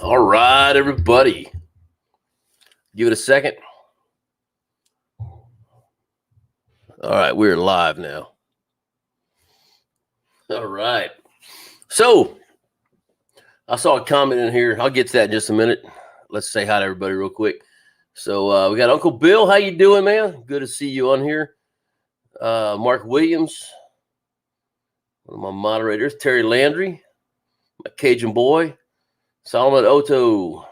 All right, everybody. Give it a second. All right, we're live now. All right. So I saw a comment in here. I'll get to that in just a minute. Let's say hi to everybody real quick. So we got Uncle Bill. How you doing, man? Good to see you on here. Mark Williams, one of my moderators. Terry Landry, my Cajun boy. Solomon Otto.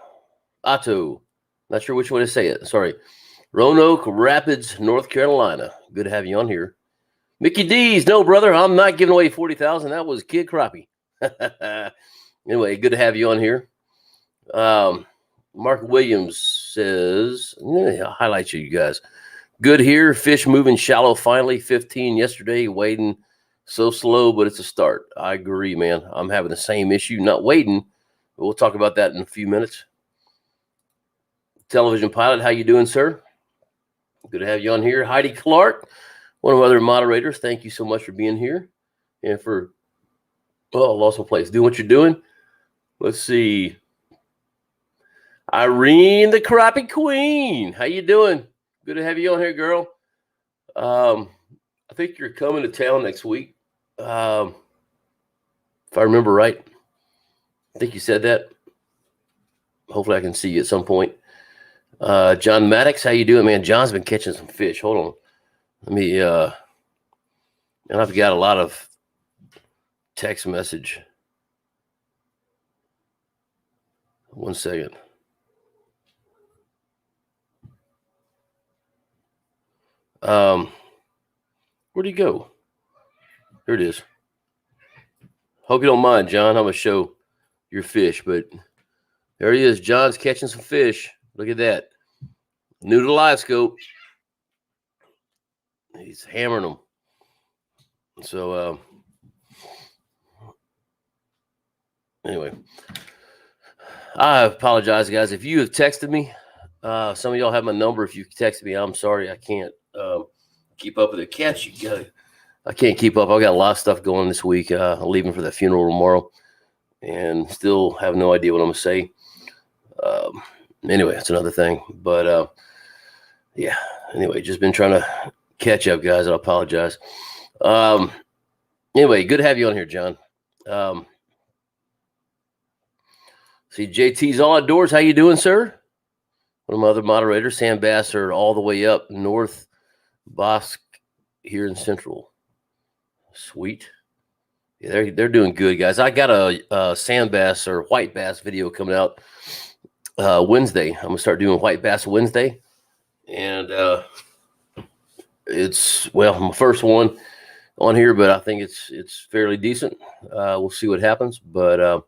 Not sure which way to say it. Sorry. Roanoke Rapids, North Carolina. Good to have you on here. Mickey D's. No, brother, I'm not giving away 40,000. That was Kid Crappie. Anyway, good to have you on here. Mark Williams says, I'll highlight you guys. Good here. Fish moving shallow finally. 15 yesterday. Wading so slow, but it's a start. I agree, man. I'm having the same issue. Not wading, but we'll talk about that in a few minutes. Television Pilot, how you doing, sir? Good to have you on here. Heidi Clark, one of our other moderators. Thank you so much for being here and for, lost my place. Doing what you're doing. Let's see. Irene, the Crappie Queen. How you doing? Good to have you on here, girl. I think you're coming to town next week. If I remember right. I think you said that. Hopefully I can see you at some point. John Maddox, how you doing, man? John's been catching some fish. Hold on. Let me, and I've got a lot of text message. One second. Where'd he go? Here it is. Hope you don't mind, John. I'm going to show your fish, but there he is. John's catching some fish. Look at that. New to live scope. He's hammering them. So, anyway, I apologize, guys. If you have texted me, some of y'all have my number. If you text me, I'm sorry. I can't keep up with the catch. I can't keep up. I've got a lot of stuff going this week. I'm leaving for the funeral tomorrow and still have no idea what I'm going to say. Anyway, that's another thing. But, yeah, anyway, just been trying to catch up, guys. I apologize. Anyway, good to have you on here, John. See, JT's all outdoors. How you doing, sir? One of my other moderators, Sam Bass, are all the way up north Bosque here in Central. Sweet. Yeah, they're doing good, guys. I got a sand bass or white bass video coming out Wednesday. I'm gonna start doing white bass Wednesday, and it's my first one on here, but I think it's fairly decent. We'll see what happens, but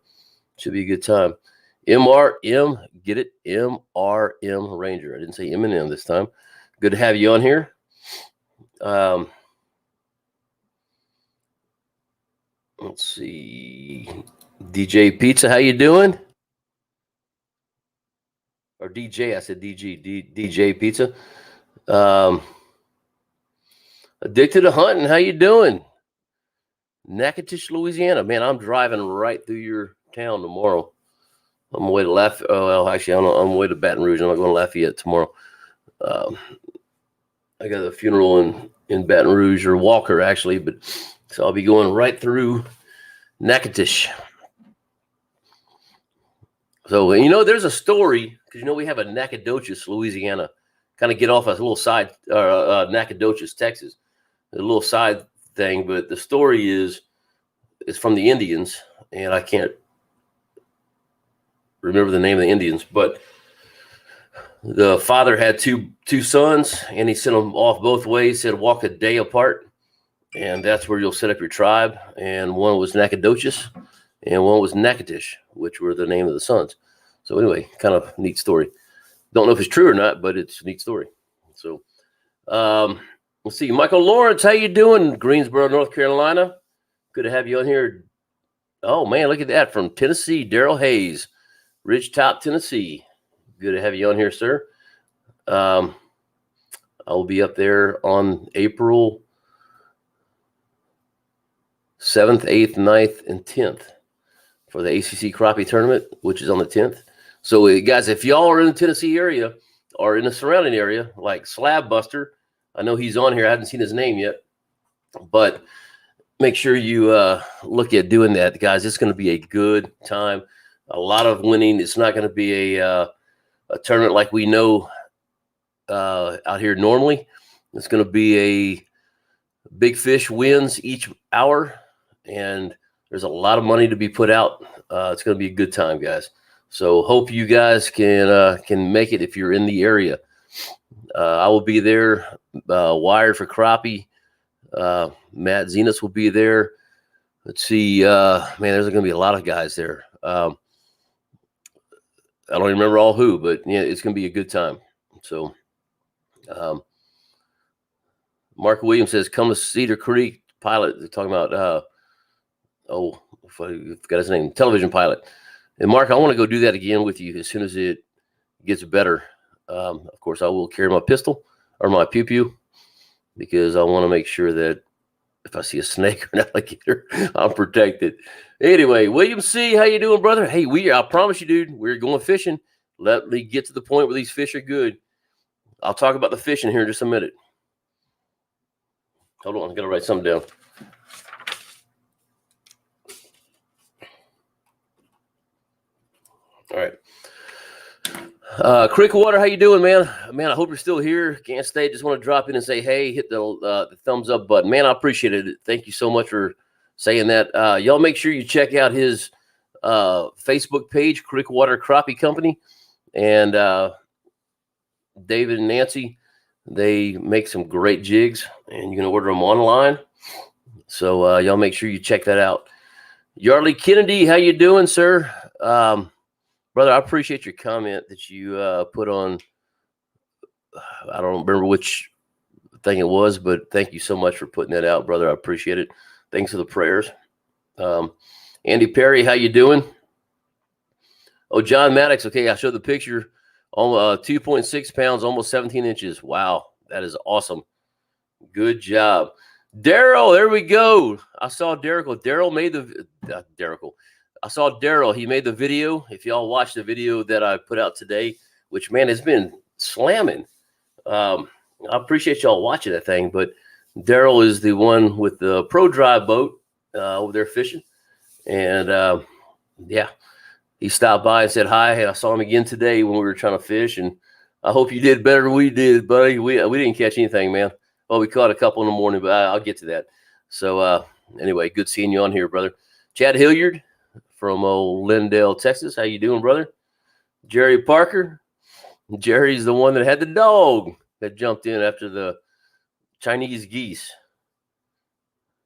should be a good time. MRM, get it? MRM Ranger. I didn't say M&M this time. Good to have you on here. Let's see. DJ Pizza, how you doing? Or DJ, I said DJ Pizza. Addicted to Hunting, how you doing? Natchitoches, Louisiana. Man, I'm driving right through your town tomorrow. I'm on my way to Lafayette. Oh, well, actually, I'm on my way to Baton Rouge. I'm not going to Lafayette tomorrow. I got a funeral in Baton Rouge, or Walker, actually, but so I'll be going right through Natchitoches. So, there's a story, because, we have a Natchitoches, Louisiana, kind of get off a little side, Natchitoches, Texas, a little side thing, but the story is from the Indians, and I can't remember the name of the Indians, but the father had two sons, and he sent them off both ways, said walk a day apart, and that's where you'll set up your tribe. And one was Natchitoches, and one was Natchitoches, which were the name of the sons. So anyway, kind of neat story. Don't know if it's true or not, but it's a neat story. So let's see. Michael Lawrence, how you doing? Greensboro, North Carolina. Good to have you on here. Oh, man, look at that. From Tennessee, Daryl Hayes, Ridgetop, Tennessee. Good to have you on here, sir. I'll be up there on April 7th, 8th, 9th, and 10th for the ACC Crappie Tournament, which is on the 10th. So, guys, if y'all are in the Tennessee area or in the surrounding area, like Slab Buster, I know he's on here. I haven't seen his name yet, but make sure you look at doing that, guys. It's going to be a good time. A lot of winning. It's not going to be a tournament like we know out here normally. It's going to be a big fish wins each hour, and there's a lot of money to be put out. It's going to be a good time, guys. So hope you guys can make it if you're in the area. I will be there. Wired for Crappie. Matt Zenas will be there. Let's see. Man, there's going to be a lot of guys there. I don't remember all who, but yeah, it's going to be a good time. So, Mark Williams says, come to Cedar Creek pilot. They're talking about, I forgot his name, television pilot. And Mark, I want to go do that again with you as soon as it gets better. Of course, I will carry my pistol or my pew-pew because I want to make sure that if I see a snake or an alligator, I'm protected. Anyway, William C., how you doing, brother? Hey, I promise you, dude, we're going fishing. Let me get to the point where these fish are good. I'll talk about the fishing here in just a minute. Hold on, I got to write something down. All right. Creek Water, how you doing, man? Man, I hope you're still here. Can't stay. Just want to drop in and say, hey, hit the thumbs up button. Man, I appreciate it. Thank you so much for saying that. Y'all make sure you check out his Facebook page, Creek Water Crappie Company. And David and Nancy, they make some great jigs, and you can order them online. So y'all make sure you check that out. Yarley Kennedy, how you doing, sir? Brother, I appreciate your comment that you put on. I don't remember which thing it was, but thank you so much for putting that out, brother. I appreciate it. Thanks for the prayers. Andy Perry, how you doing? Oh, John Maddox. Okay, I showed the picture. 2.6 pounds, almost 17 inches. Wow, that is awesome. Good job. Daryl, there we go. I saw Daryl. Daryl made the I saw Daryl. He made the video. If y'all watch the video that I put out today, which, man, has been slamming. I appreciate y'all watching that thing. But Daryl is the one with the Pro Drive boat over there fishing. And, yeah, he stopped by and said hi. And I saw him again today when we were trying to fish. And I hope you did better than we did, buddy. We didn't catch anything, man. Well, we caught a couple in the morning, but I'll get to that. So, anyway, good seeing you on here, brother. Chad Hilliard from old Lindale, Texas. How you doing, brother? Jerry Parker. Jerry's the one that had the dog that jumped in after the Chinese geese.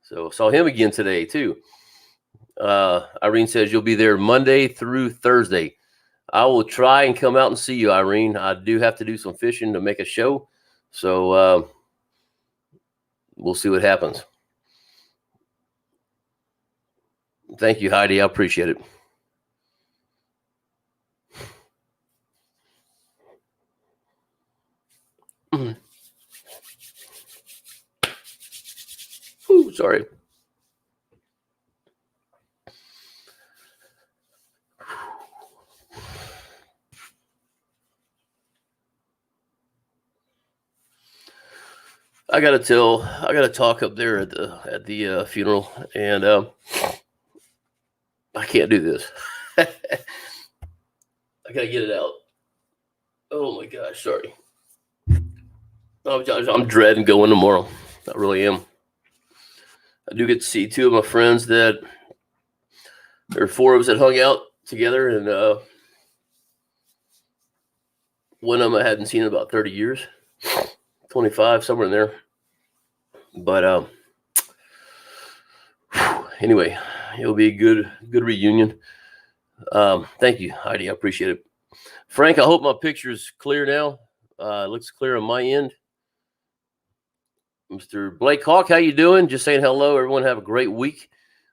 So saw him again today, too. Irene says you'll be there Monday through Thursday. I will try and come out and see you, Irene. I do have to do some fishing to make a show. So we'll see what happens. Thank you, Heidi. I appreciate it. Ooh, sorry. I gotta talk up there at the funeral, and I can't do this. I gotta get it out. Oh my gosh, sorry. I'm dreading going tomorrow. I really am. I do get to see two of my friends that there are four of us that hung out together, and one of them I hadn't seen in about 30 years, 25, somewhere in there. But anyway, it'll be a good reunion. Thank you, Heidi. I appreciate it. Frank, I hope my picture is clear now. It looks clear on my end. Mr. Blake Hawk, how you doing? Just saying hello. Everyone have a great week.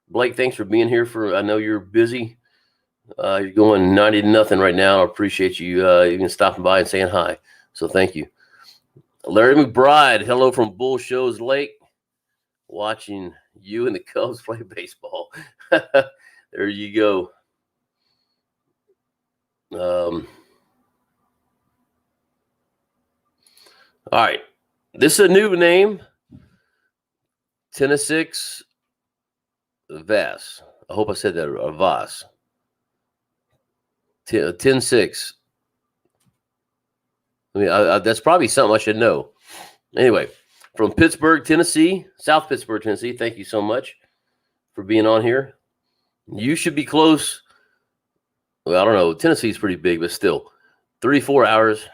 Blake, thanks for being here. I know you're busy. You're going 90-0 right now. I appreciate you even stopping by and saying hi. So thank you. Larry McBride, hello from Bull Shows Lake. Watching you and the Cubs play baseball. There you go. All right. This is a new name. 10-6 Vass. I hope I said that right. Voss. 10-6. I mean, that's probably something I should know. Anyway, from Pittsburgh, Tennessee, South Pittsburgh, Tennessee. Thank you so much for being on here. You should be close. Well, I don't know. Tennessee's pretty big, but still, 3-4 hours.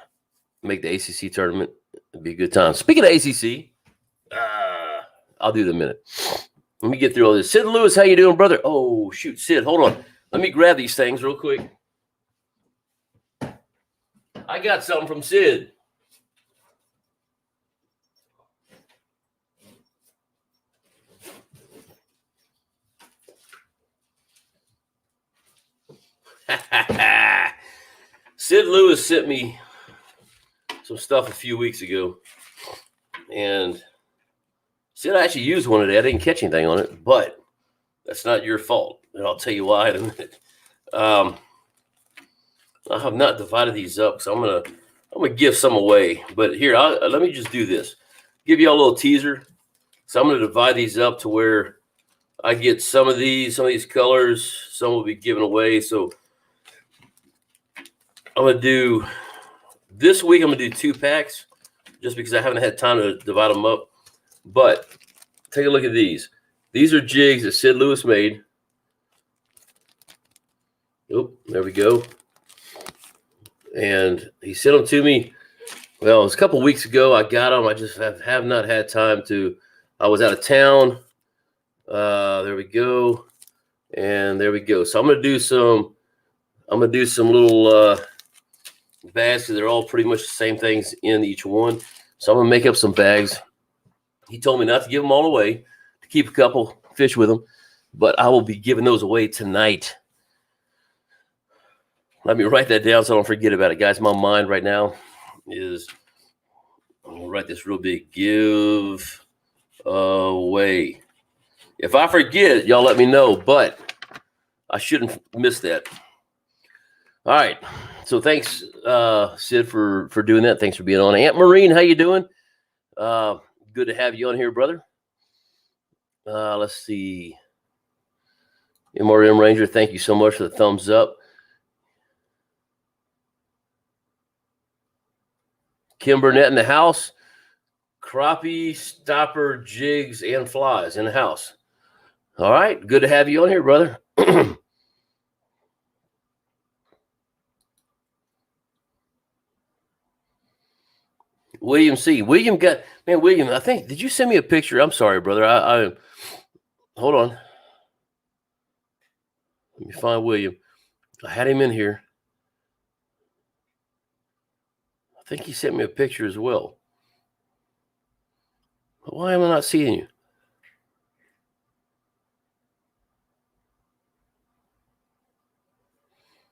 Make the ACC tournament. It'd be a good time. Speaking of ACC, I'll do it in a minute. Let me get through all this. Sid Lewis, how you doing, brother? Oh, shoot, Sid, hold on. Let me grab these things real quick. I got something from Sid. Sid Lewis sent me some stuff a few weeks ago, and Sid, I actually used one today. I didn't catch anything on it, but that's not your fault, and I'll tell you why in a minute. I have not divided these up, so I'm gonna give some away. But here, let me just do this. Give you all a little teaser. So I'm gonna divide these up to where I get some of these colors. Some will be given away. So I'm gonna do this week. I'm gonna do 2 packs, just because I haven't had time to divide them up. But take a look at these. These are jigs that Sid Lewis made. Oh, there we go. And he sent them to me. Well, it was a couple weeks ago. I got them. I just have not had time to. I was out of town. There we go. And there we go. So I'm gonna do some little bags, because they're all pretty much the same things in each one. So I'm gonna make up some bags. He told me not to give them all away, to keep a couple fish with them, but I will be giving those away tonight. Let me write that down so I don't forget about it, guys. My mind right now is, I'm gonna write this real big: give away. If I forget, y'all let me know, but I shouldn't miss that. All right. So thanks, Sid, for doing that. Thanks for being on. Aunt Marine, how you doing? Good to have you on here, brother. Let's see. MRM Ranger, thank you so much for the thumbs up. Kim Burnett in the house. Crappie, stopper, jigs, and flies in the house. All right. Good to have you on here, brother. William C. William, I think, did you send me a picture? I'm sorry, brother. I hold on. Let me find William. I had him in here. I think he sent me a picture as well. Why am I not seeing you?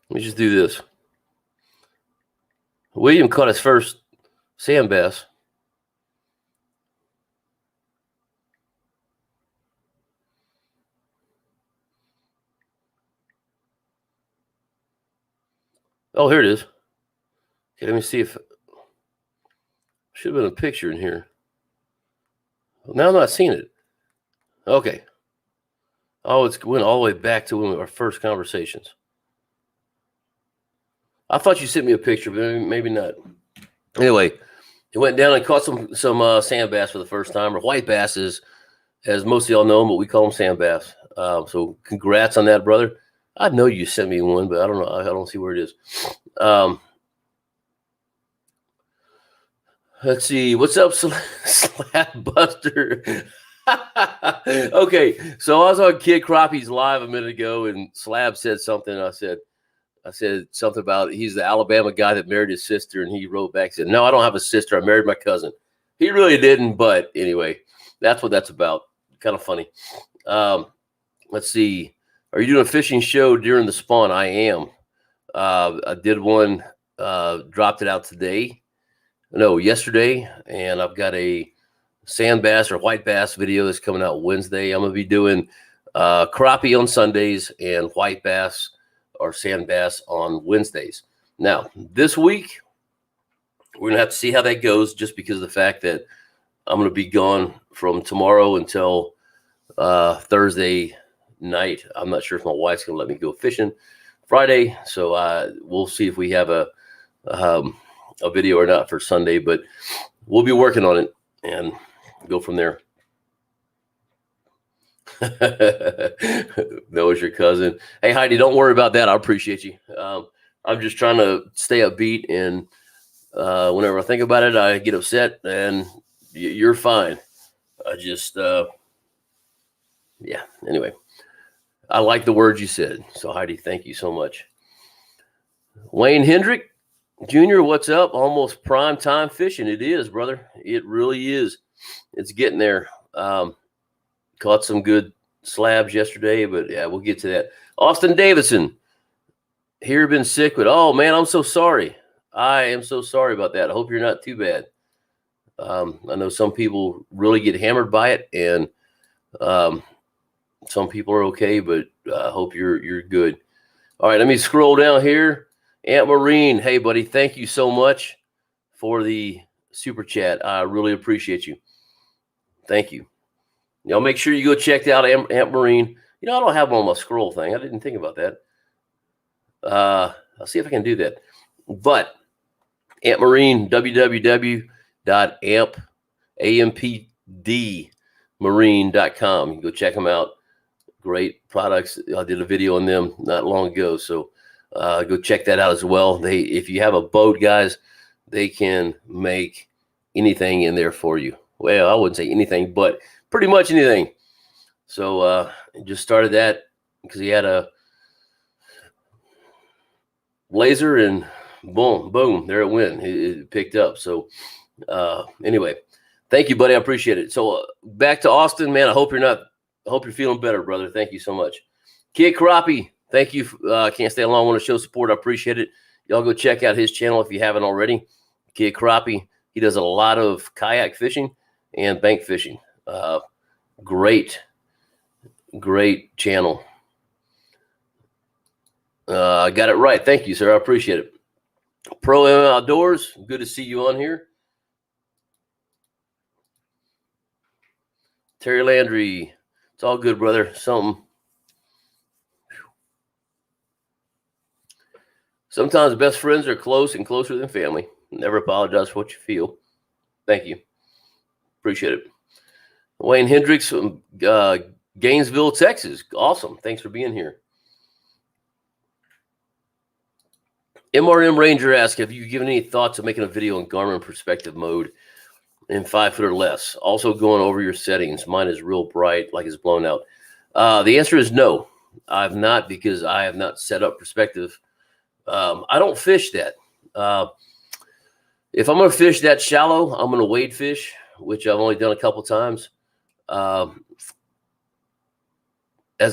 Let me just do this. William caught his first sand bass. Oh, here it is. Okay, let me see if should have been a picture in here. Now I'm not seeing it. Okay. Oh, it's went all the way back to when our first conversations. I thought you sent me a picture, but maybe not. Anyway, he went down and caught some sand bass for the first time, or white bass, as most of y'all know them, but we call them sand bass. So congrats on that, brother. I know you sent me one, but I don't know. I don't see where it is. Let's see. What's up, Slab Buster? Okay, so I was on Kid Crappie's live a minute ago, and Slab said something. I said something about he's the Alabama guy that married his sister, and he wrote back and said, "No, I don't have a sister. I married my cousin." He really didn't, but anyway, that's what that's about. Kind of funny. Let's see. Are you doing a fishing show during the spawn? I am. I did one. Dropped it out today. No, yesterday, and I've got a sand bass or white bass video that's coming out Wednesday. I'm gonna be doing crappie on Sundays and white bass or sand bass on Wednesdays. Now, this week, we're going to have to see how that goes, just because of the fact that I'm going to be gone from tomorrow until Thursday night. I'm not sure if my wife's going to let me go fishing Friday, so we'll see if we have a video or not for Sunday, but we'll be working on it and go from there. Noah's your cousin. Hey, Heidi, don't worry about that. I appreciate you. I'm just trying to stay upbeat, and whenever I think about it, I get upset, and you're fine. I just, yeah, anyway, I like the words you said. So, Heidi, thank you so much. Wayne Hendrick Jr., what's up? Almost prime time fishing. It is, brother. It really is. It's getting there. Caught some good slabs yesterday, but yeah, we'll get to that. Austin Davison, here been sick, but oh man, I'm so sorry. I am so sorry about that. I hope you're not too bad. I know some people really get hammered by it, and some people are okay, but I hope you're good. All right, let me scroll down here. Aunt Maureen, hey buddy, thank you so much for the super chat. I really appreciate you. Thank you. Y'all make sure you go check out Aunt Maureen. You know, I don't have them on my scroll thing. I didn't think about that. I'll see if I can do that. But Aunt Maureen, www.ampdmarine.com. You can go check them out. Great products. I did a video on them not long ago, so go check that out as well. If you have a boat, guys, they can make anything in there for you. Well, I wouldn't say anything, but pretty much anything. So just started that because he had a laser, and boom, there it went. It picked up. So anyway, thank you, buddy. I appreciate it. So back to Austin, man. I hope you're feeling better, brother. Thank you so much. Kid Crappie, thank you. Can't stay long. I want to show support. I appreciate it. Y'all go check out his channel if you haven't already. Kid Crappie. He does a lot of kayak fishing and bank fishing. Great channel. I got it right. Thank you, sir. I appreciate it. Pro M Outdoors. Good to see you on here. Terry Landry. It's all good, brother. Sometimes best friends are close and closer than family. Never apologize for what you feel. Thank you. Appreciate it. Wayne Hendricks from Gainesville, Texas. Awesome. Thanks for being here. MRM Ranger asks, have you given any thoughts of making a video in Garmin perspective mode in 5 foot or less? Also going over your settings. Mine is real bright, like it's blown out. The answer is no. I've not, because I have not set up perspective. I don't fish that. If I'm going to fish that shallow, I'm going to wade fish, which I've only done a couple times. As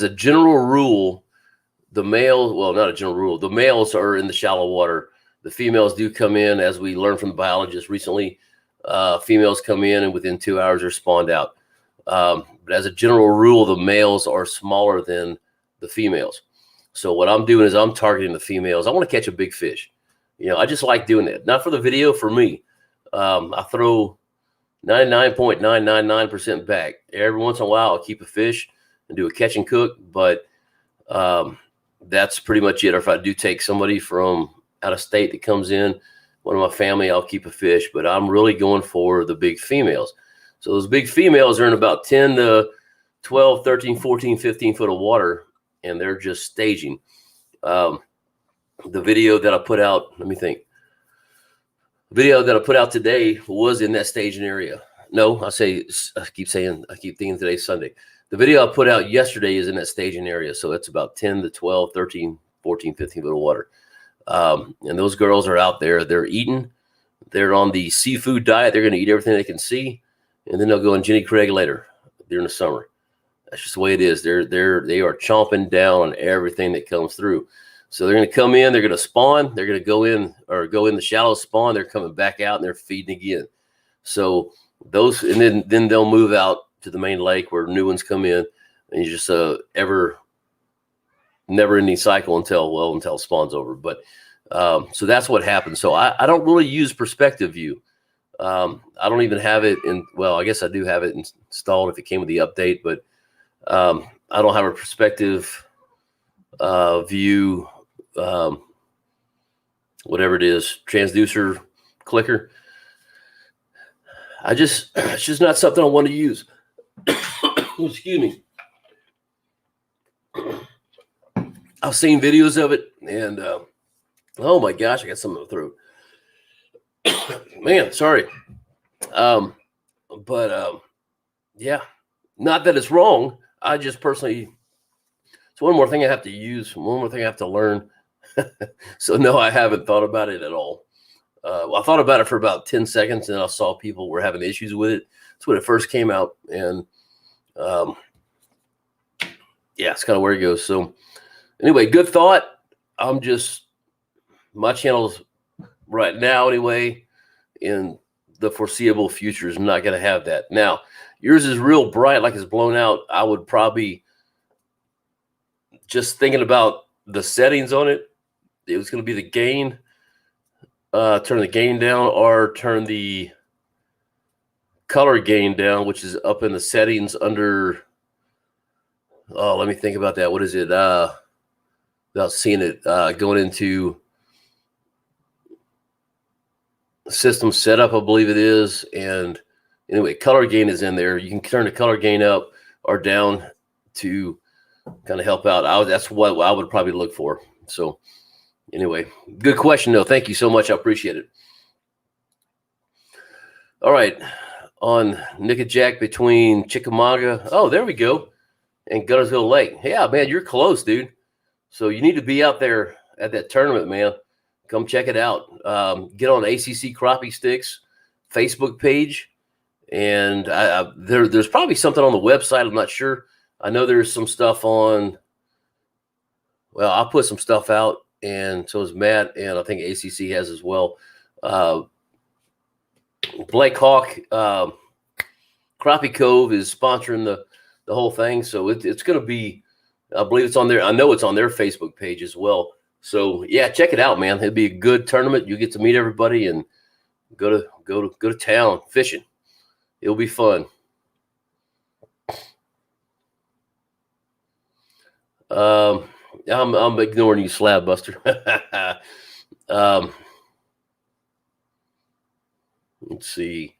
a general rule, the males are in the shallow water. The females do come in, as we learned from the biologist recently. Females come in, and within 2 hours are spawned out. But as a general rule, the males are smaller than the females. So what I'm doing is I'm targeting the females. I want to catch a big fish. You know, I just like doing that. Not for the video, for me. I throw 99.999% back. Every once in a while, I'll keep a fish and do a catch and cook, but that's pretty much it. Or if I do take somebody from out of state that comes in, one of my family, I'll keep a fish, but I'm really going for the big females. So those big females are in about 10 to 12, 13, 14, 15 foot of water, and they're just staging. The video that I put out, let me think. The video that I put out today was in that staging area. No, I keep thinking today's Sunday. The video I put out yesterday is in that staging area. So it's about 10 to 12, 13, 14, 15 foot of water. And those girls are out there. They're eating. They're on the seafood diet. They're going to eat everything they can see. And then they'll go on Jenny Craig later during the summer. That's just the way it is. They are chomping down on everything that comes through. So they're going to come in. They're going to spawn. They're going to go in the shallow spawn. They're coming back out, and they're feeding again. So those, and then they'll move out to the main lake where new ones come in, and you just never ending cycle until spawn's over. But So that's what happened. So I don't really use perspective view. I don't even have it in, well, I guess I do have it installed if it came with the update, but I don't have a perspective view, whatever it is, transducer clicker. It's just not something I want to use. Excuse me. I've seen videos of it, and oh my gosh, I got something in the throat. Man, sorry. Yeah, not that it's wrong. I just personally, it's one more thing I have to use, one more thing I have to learn. So no, I haven't thought about it at all. I thought about it for about 10 seconds, and I saw people were having issues with it. That's when it first came out, and yeah, it's kind of where it goes. So anyway, good thought. My channel's right now anyway, in the foreseeable future, is not going to have that. Now, yours is real bright, like it's blown out. I would probably, just thinking about the settings on it, it was going to be the gain, turn the gain down, or turn the color gain down, which is up in the settings under, oh, let me think about that. What is it? Without seeing it, going into system setup, I believe it is. And anyway, color gain is in there. You can turn the color gain up or down to kind of help out. That's what I would probably look for. So anyway, good question though. Thank you so much. I appreciate it. All right. On Nickajack between Chickamauga. Oh, there we go. And Guntersville Lake. Yeah, man, you're close, dude. So you need to be out there at that tournament, man. Come check it out. Get on ACC Crappie Sticks Facebook page. And there's probably something on the website. I'm not sure. I know there's some stuff on. Well, I'll put some stuff out, and so is Matt, and I think ACC has as well. Blake Hawk, Crappie Cove is sponsoring the whole thing, so it's going to be. I believe it's on there. I know it's on their Facebook page as well. So yeah, check it out, man. It'll be a good tournament. You get to meet everybody and go to town fishing. It'll be fun. I'm ignoring you, Slab Buster. Let's see.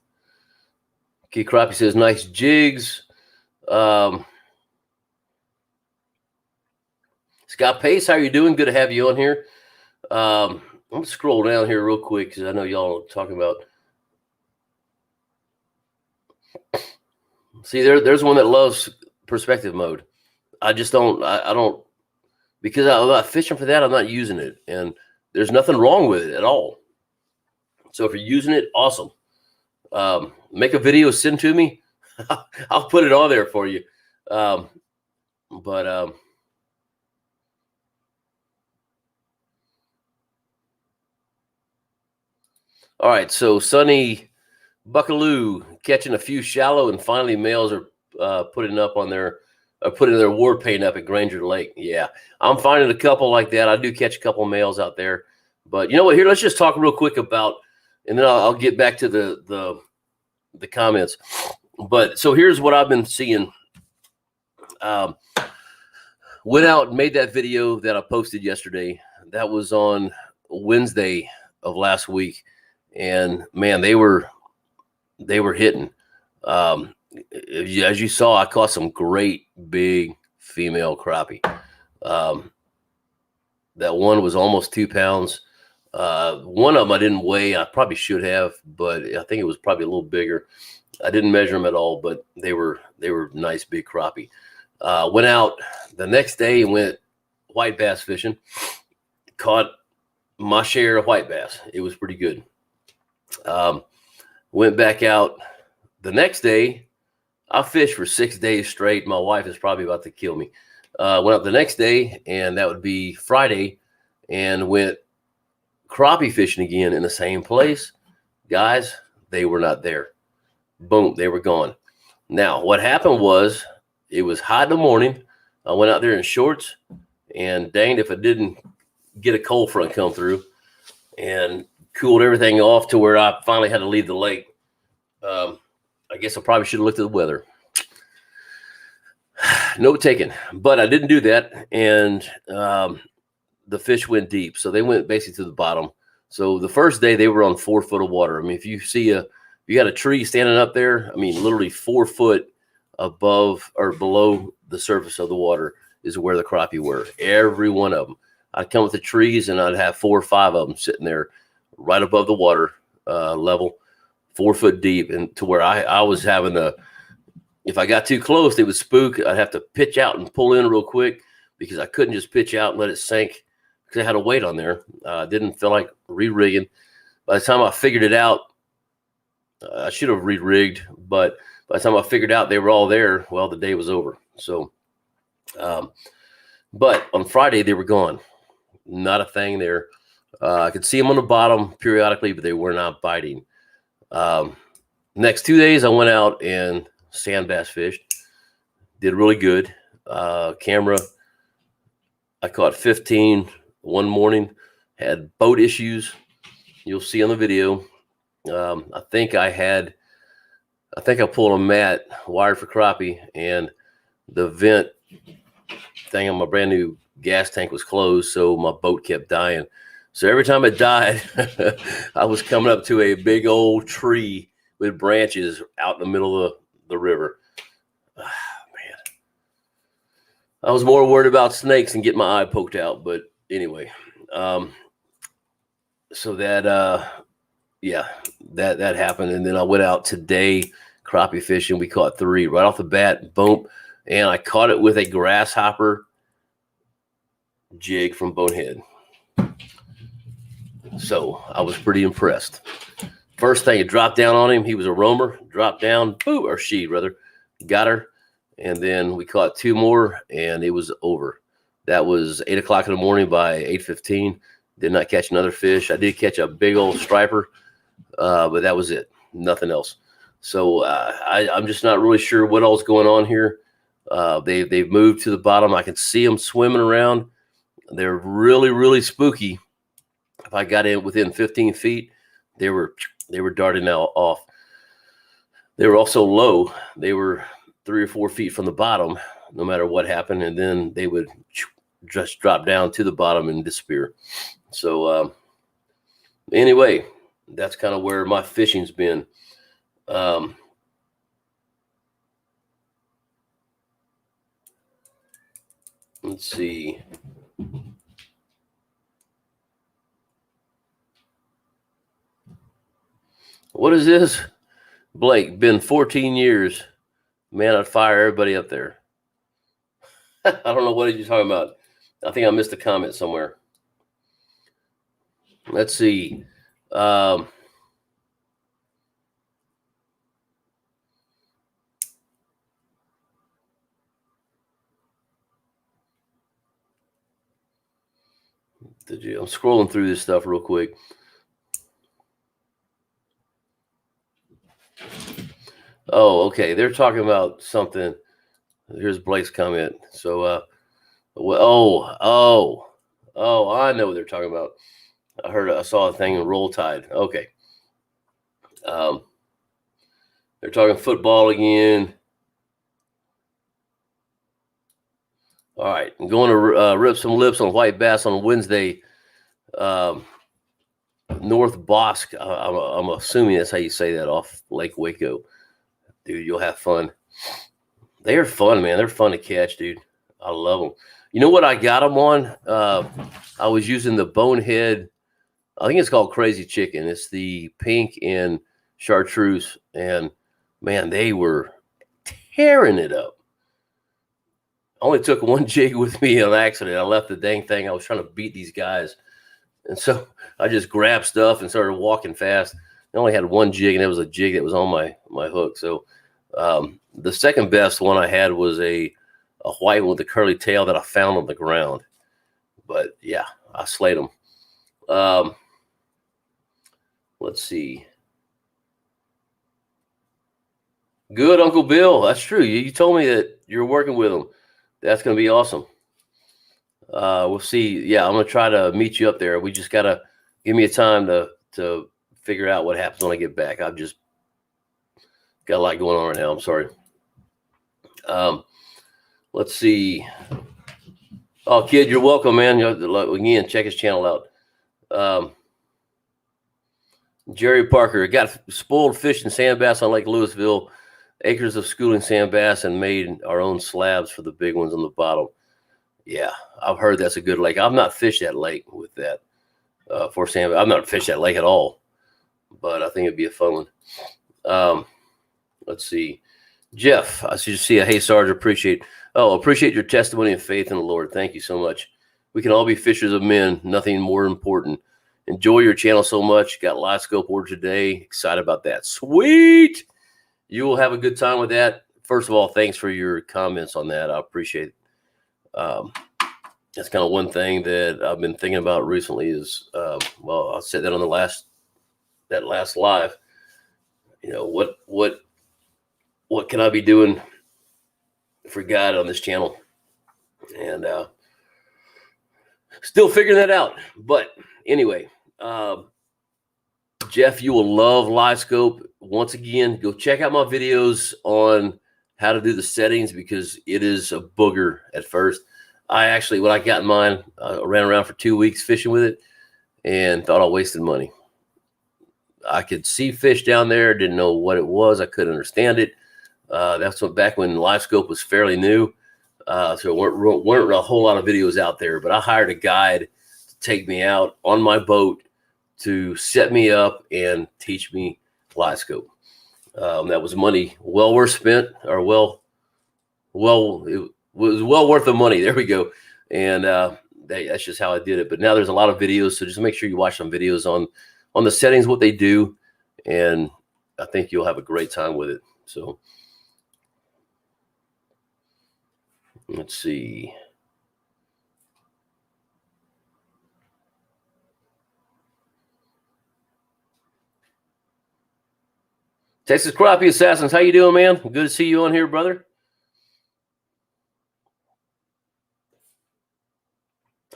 Okay, Crappie says nice jigs. Scott Pace, how you doing? Good to have you on here. I'm gonna scroll down here real quick because I know y'all are talking about. See, there's one that loves perspective mode. I just don't. I don't, because I'm not fishing for that. I'm not using it, and there's nothing wrong with it at all. So if you're using it, awesome. Make a video, send to me. I'll put it on there for you. All right, so Sonny Buckaloo catching a few shallow, and finally males are putting their war paint up at Granger Lake. Yeah, I'm finding a couple like that. I do catch a couple males out there, but you know what? Here, let's just talk real quick about, and then I'll get back to the comments. But so here's what I've been seeing. Went out and made that video that I posted yesterday. That was on Wednesday of last week. And man, they were hitting. As you saw, I caught some great big female crappie. That one was almost 2 pounds. One of them I didn't weigh. I probably should have, but I think it was probably a little bigger. I didn't measure them at all, but they were nice big crappie. Went out the next day and went white bass fishing. Caught my share of white bass. It was pretty good. Went back out the next day. I fished for 6 days straight. My wife is probably about to kill me. Went out the next day, and that would be Friday, and went crappie fishing again in the same place. Guys, they were not there. Boom, they were gone. Now, what happened was, it was hot in the morning. I went out there in shorts, and danged if I didn't get a cold front come through. and cooled everything off to where I finally had to leave the lake. I guess I probably should have looked at the weather. Note taken, but I didn't do that, and the fish went deep, so they went basically to the bottom. So the first day they were on 4 foot of water. I mean, if you see you got a tree standing up there, I mean, literally 4 foot above or below the surface of the water is where the crappie were. Every one of them. I'd come with the trees and I'd have 4 or 5 of them sitting there right above the water level, 4 foot deep, and to where I was having to, if I got too close, they would spook. I'd have to pitch out and pull in real quick because I couldn't just pitch out and let it sink because I had a weight on there. Didn't feel like re-rigging. By the time I figured it out, I should have re-rigged, but by the time I figured out they were all there, well, the day was over. So, but on Friday, they were gone. Not a thing there. I could see them on the bottom periodically, but they were not biting. Next 2 days, I went out and sand bass fished. Did really good. Camera, I caught 15 one morning. Had boat issues. You'll see on the video. I think I pulled a mat wired for crappie, and the vent thing on my brand new gas tank was closed, so my boat kept dying. So every time it died, I was coming up to a big old tree with branches out in the middle of the river. Man, I was more worried about snakes and getting my eye poked out. But anyway, so that yeah, that happened, and then I went out today crappie fishing. We caught 3 right off the bat, boom, and I caught it with a grasshopper jig from Bonehead. So I was pretty impressed. First thing, it dropped down on him. He was a roamer, dropped down, boom, or she rather, got her. And then we caught 2 more, and it was over. That was 8 o'clock in the morning. By 8:15, did not catch another fish. I did catch a big old striper, but that was it. Nothing else. So I'm just not really sure what all's going on here. They've moved to the bottom. I can see them swimming around. They're really, really spooky. If I got in within 15 feet, they were darting out off. They were also low. They were 3 or 4 feet from the bottom, no matter what happened, and then they would just drop down to the bottom and disappear. So anyway, that's kind of where my fishing's been. Let's see. What is this? Blake, been 14 years. Man, I'd fire everybody up there. I don't know what you're talking about. I think I missed a comment somewhere. Let's see. I'm scrolling through this stuff real quick. Oh, okay. They're talking about something. Here's Blake's comment. So, I know what they're talking about. I saw a thing in Roll Tide. Okay. They're talking football again. All right. I'm going to rip some lips on white bass on Wednesday. North Bosque. I'm assuming that's how you say that, off Lake Waco. Dude, you'll have fun. They are fun, man. They're fun to catch, dude. I love them. You know what I got them on? I was using the Bonehead. I think it's called Crazy Chicken. It's the pink and chartreuse. And, man, they were tearing it up. I only took one jig with me on accident. I left the dang thing. I was trying to beat these guys. And so I just grabbed stuff and started walking fast. I only had one jig, and it was a jig that was on my hook. So the second best one I had was a white one with a curly tail that I found on the ground. But, yeah, I slayed them. Let's see. Good, Uncle Bill. That's true. You told me that you're working with them. That's going to be awesome. We'll see. Yeah, I'm going to try to meet you up there. We just got to give me a time to figure out what happens when I get back. I've just got a lot going on right now. I'm sorry. Let's see. Oh, kid, you're welcome, man. Again, check his channel out. Jerry Parker got spoiled fish and sand bass on Lake Louisville, acres of schooling sand bass, and made our own slabs for the big ones on the bottom. Yeah, I've heard that's a good lake. I've not fished that lake with that for sand bass. I've not fished that lake at all, but I think it'd be a fun one. Let's see. Jeff, I see a hey Sarge, appreciate your testimony and faith in the Lord. Thank you so much. We can all be fishers of men, nothing more important. Enjoy your channel so much. Got live scope order today. Excited about that. Sweet. You will have a good time with that. First of all, thanks for your comments on that. I appreciate it. That's kind of one thing that I've been thinking about recently is, well, I said that on that last live, you know, what can I be doing for God on this channel? And still figuring that out. But anyway, Jeff, you will love live scope. Once again, go check out my videos on how to do the settings because it is a booger at first. I actually, when I got mine, I ran around for 2 weeks fishing with it and thought I wasted money. I could see fish down there, didn't know what it was. I couldn't understand it. That's back when live scope was fairly new. So weren't a whole lot of videos out there, but I hired a guide to take me out on my boat to set me up and teach me live scope. That was money well worth spent, or it was well worth the money. There we go. And that's just how I did it. But now there's a lot of videos, so just make sure you watch some videos on the settings, what they do, and I think you'll have a great time with it. So let's see. Texas Crappie Assassins, how you doing, man? Good to see you on here, brother.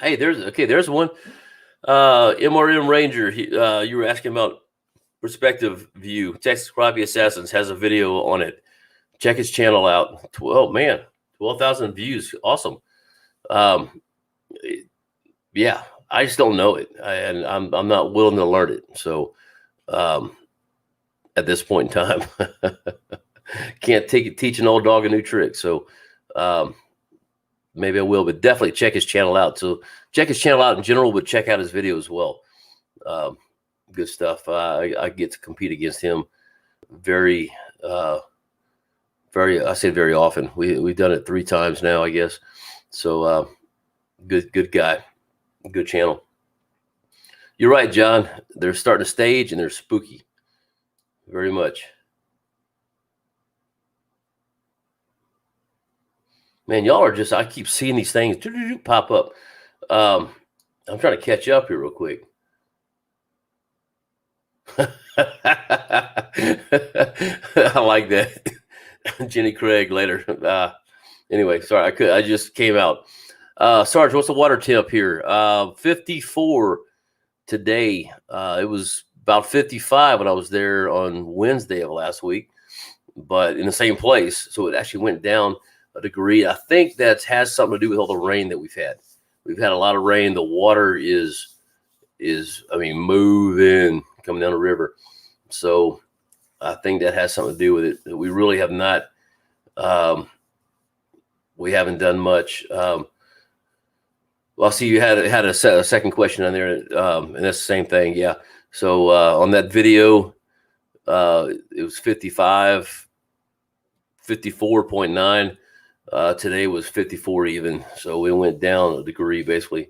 Hey, there's one. MRM Ranger, you were asking about perspective view. Texas Crappie Assassins has a video on it. Check his channel out. 12,000 views. Awesome. Yeah, I just don't know it, and I'm not willing to learn it. So at this point in time, can't teach an old dog a new trick. So maybe I will, but definitely check his channel out. So check his channel out in general, but check out his video as well. Good stuff. I get to compete against him very, I say very often. We've done it 3 times now, I guess. So good guy, good channel. You're right, John. They're starting to stage and they're spooky, very much. Man, y'all are just, I keep seeing these things pop up. I'm trying to catch up here real quick. I like that. Jenny Craig later. Anyway, sorry, I just came out. Sarge, what's the water temp here? 54 today. It was about 55 when I was there on Wednesday of last week, but in the same place. So it actually went down a degree. I think that has something to do with all the rain that we've had. We've had a lot of rain. The water is moving, coming down the river. So I think that has something to do with it. We really have not, we haven't done much. Well, I see you had a second question on there, and that's the same thing. Yeah. So on that video, it was 54.9. Today was 54 even. So we went down a degree, basically.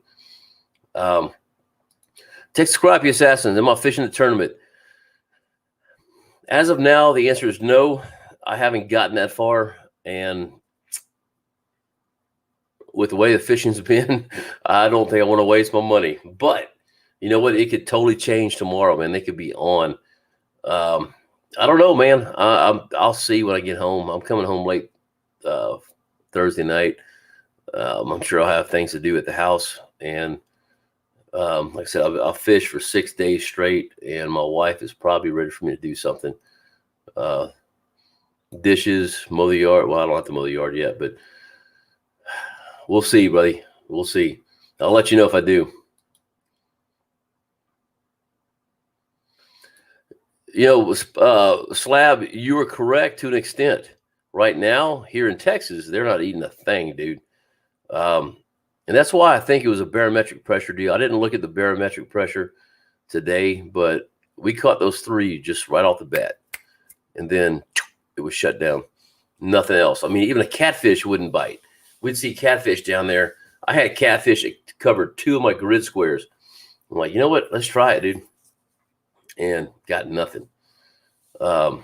Texas Crappie Assassins, am I fishing the tournament? As of now, the answer is no. I haven't gotten that far. And with the way the fishing's been, I don't think I want to waste my money. But you know what? It could totally change tomorrow, man. They could be on. I don't know, man. I'll see when I get home. I'm coming home late Thursday night. I'm sure I'll have things to do at the house. And Like I said, I'll fish for 6 days straight, and my wife is probably ready for me to do something. Dishes, mow the yard. Well, I don't have to mow the yard yet, but we'll see, buddy. We'll see. I'll let you know if I do. You know, Slab, you were correct to an extent. Right now, here in Texas, they're not eating a thing, dude. And that's why I think it was a barometric pressure deal. I didn't look at the barometric pressure today, but we caught those 3 just right off the bat. And then it was shut down. Nothing else. I mean, even a catfish wouldn't bite. We'd see catfish down there. I had catfish that covered 2 of my grid squares. I'm like, you know what? Let's try it, dude. And got nothing. I'm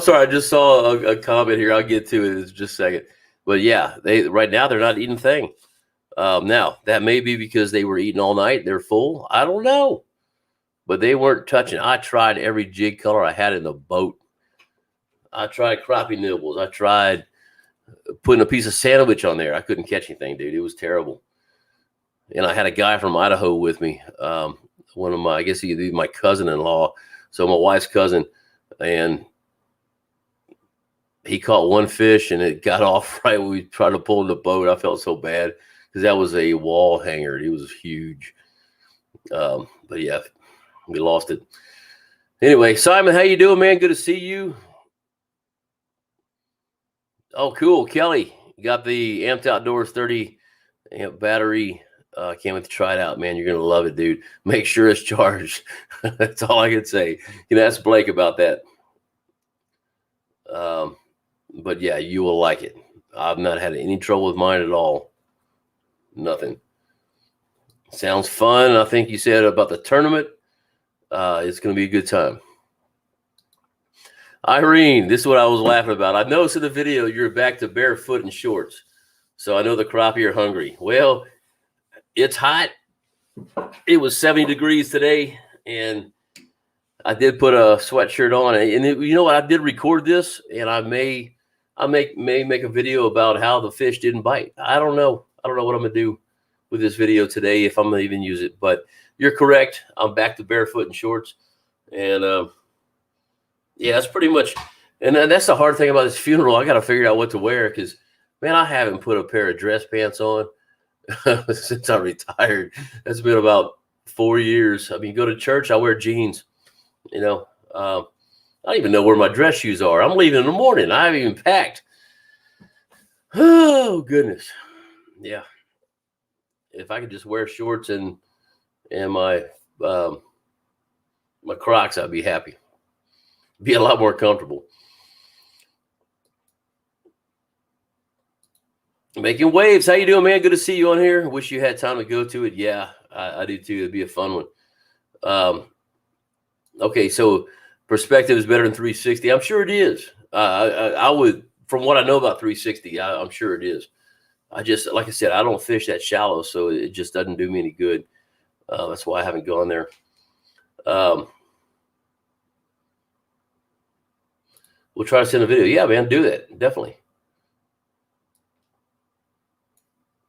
sorry, I just saw a comment here. I'll get to it in just a second. But yeah, right now they're not eating a thing. Now, that may be because they were eating all night. They're full. I don't know. But they weren't touching. I tried every jig color I had in the boat. I tried crappie nibbles. I tried putting a piece of sandwich on there. I couldn't catch anything, dude. It was terrible. And I had a guy from Idaho with me. One of my, I guess he'd be my cousin-in-law. So my wife's cousin. And he caught 1 fish, and it got off right when we tried to pull in the boat. I felt so bad because that was a wall hanger. He was huge. But yeah, we lost it. Anyway, Simon, how you doing, man? Good to see you. Oh, cool. Kelly, you got the Amped Outdoors 30 amp battery. Can't wait to try it out, man. You're going to love it, dude. Make sure it's charged. That's all I can say. You can ask Blake about that. But yeah, you will like it. I've not had any trouble with mine at all. Nothing. Sounds fun. I think you said about the tournament. It's going to be a good time. Irene, this is what I was laughing about. I noticed in the video you're back to barefoot and shorts. So I know the crappie are hungry. Well, it's hot. It was 70 degrees today, and I did put a sweatshirt on. And you know what? I did record this, and I may make a video about how the fish didn't bite. I don't know. I don't know what I'm going to do with this video today, if I'm going to even use it. But you're correct. I'm back to barefoot and shorts. And, yeah, that's pretty much. And that's the hard thing about this funeral. I got to figure out what to wear because, man, I haven't put a pair of dress pants on since I retired. That's been about 4 years. I mean, go to church, I wear jeans. You know, I don't even know where my dress shoes are. I'm leaving in the morning. I haven't even packed. Oh, goodness. Yeah. If I could just wear shorts and my my Crocs, I'd be happy. Be a lot more comfortable. Making waves. How you doing, man? Good to see you on here. Wish you had time to go to it. Yeah, I do too. It'd be a fun one. Okay, so perspective is better than 360. I'm sure it is. I would, from what I know about 360, I'm sure it is. I just, like I said, I don't fish that shallow, so it just doesn't do me any good. That's why I haven't gone there. We'll try to send a video. Yeah, man, do that. Definitely.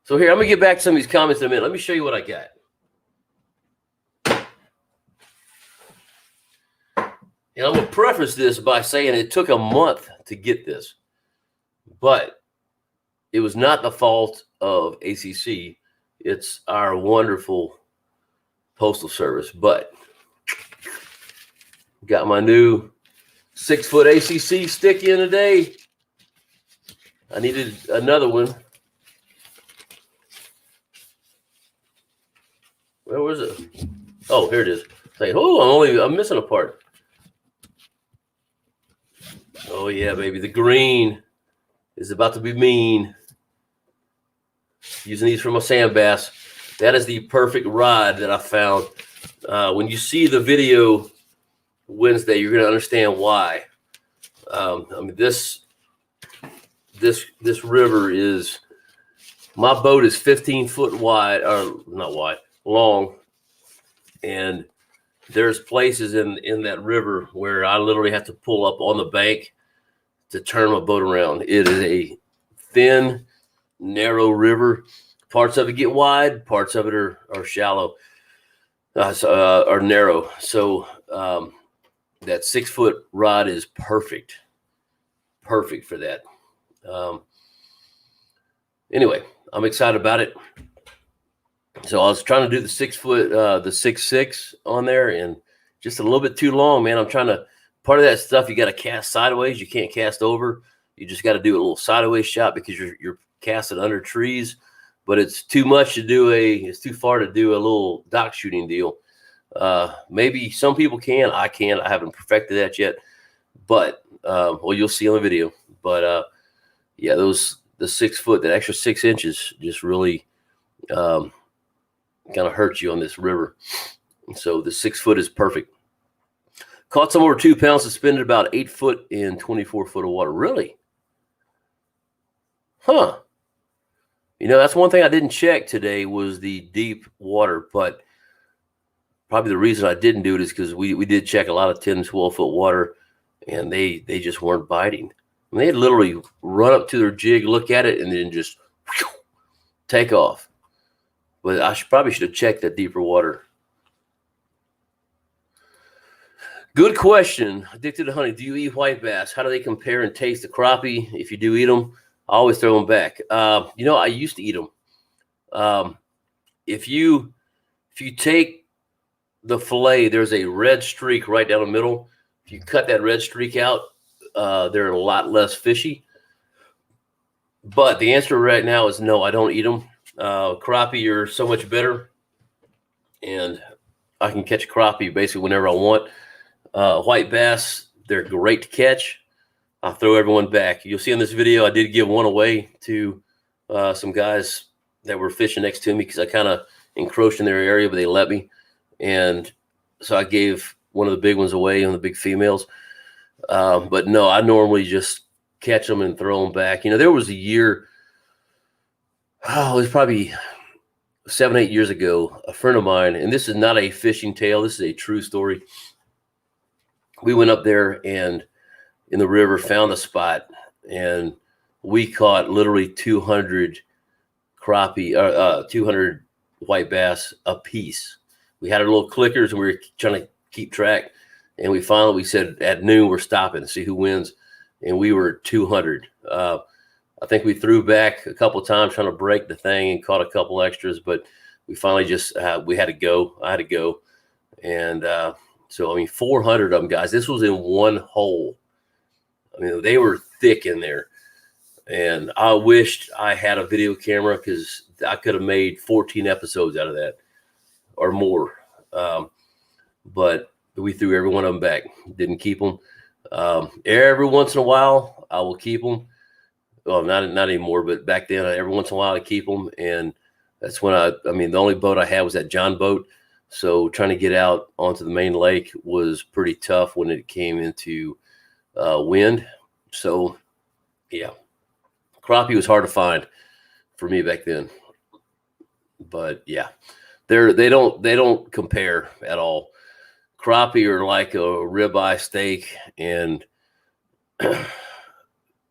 So here, I'm going to get back to some of these comments in a minute. Let me show you what I got. And I'm going to preface this by saying it took a month to get this. But it was not the fault of ACC. It's our wonderful postal service. But got my new 6-foot ACC stick in today. I needed another one. Where was it? Oh, here it is. Saying, oh, I'm missing a part. Oh yeah, baby. The green is about to be mean. Using these for my sand bass. That is the perfect rod that I found. When you see the video Wednesday, you're going to understand why. I mean, this river is, my boat is 15 foot wide, or not wide, long. And there's places in that river where I literally have to pull up on the bank to turn my boat around. It is a thin, narrow river. Parts of it get wide, parts of it are shallow, are narrow. So that 6 foot rod is perfect for that. Anyway, I'm excited about it. So I was trying to do the 6 foot, the 6.6 on there, and just a little bit too long, man. I'm trying to, part of that stuff, you got to cast sideways. You can't cast over. You just got to do a little sideways shot because you're casting under trees, but it's too much to do it's too far to do a little dock shooting deal. Maybe some people can, I can't. I haven't perfected that yet, but, well, you'll see on the video, but, yeah, the 6 foot, that extra 6 inches just really, kind of hurt you on this river. So the 6 foot is perfect. Caught some over 2 pounds, suspended about 8 foot in 24 foot of water. Really? Huh. You know, that's one thing I didn't check today was the deep water, but probably the reason I didn't do it is because we did check a lot of 10 and 12 foot water, and they just weren't biting. I mean, they'd literally run up to their jig, look at it, and then just whew, take off. But I probably should have checked that deeper water. Good question. Addicted to honey. Do you eat white bass? How do they compare and taste to crappie? If you do eat them, I always throw them back. You know, I used to eat them. If you take the fillet, there's a red streak right down the middle. If you cut that red streak out, they're a lot less fishy. But the answer right now is no, I don't eat them. Crappie are so much better, and I can catch crappie basically whenever I want. White bass, they're great to catch. I'll throw everyone back. You'll see in this video, I did give one away to some guys that were fishing next to me because I kind of encroached in their area, but they let me. And so I gave one of the big ones away, on the big females. But no, I normally just catch them and throw them back. You know, there was a year, it was probably 7, 8 years ago, a friend of mine, and this is not a fishing tale, this is a true story. We went up there and in the river found a spot, and we caught literally 200 crappie, 200 white bass a piece. We had our little clickers and we were trying to keep track, and we said at noon we're stopping to see who wins, and we were 200. I think we threw back a couple of times trying to break the thing and caught a couple extras, but we finally just we had to go. I had to go, and so I mean 400 of them, guys. This was in one hole. I mean, they were thick in there, and I wished I had a video camera because I could have made 14 episodes out of that or more. But we threw every one of them back. Didn't keep them. Every once in a while, I will keep them. Well, not anymore, but back then, every once in a while, I keep them. And that's when I mean, the only boat I had was that John boat. So trying to get out onto the main lake was pretty tough when it came into wind. So, yeah, crappie was hard to find for me back then. But yeah, they don't compare at all. Crappie are like a ribeye steak, and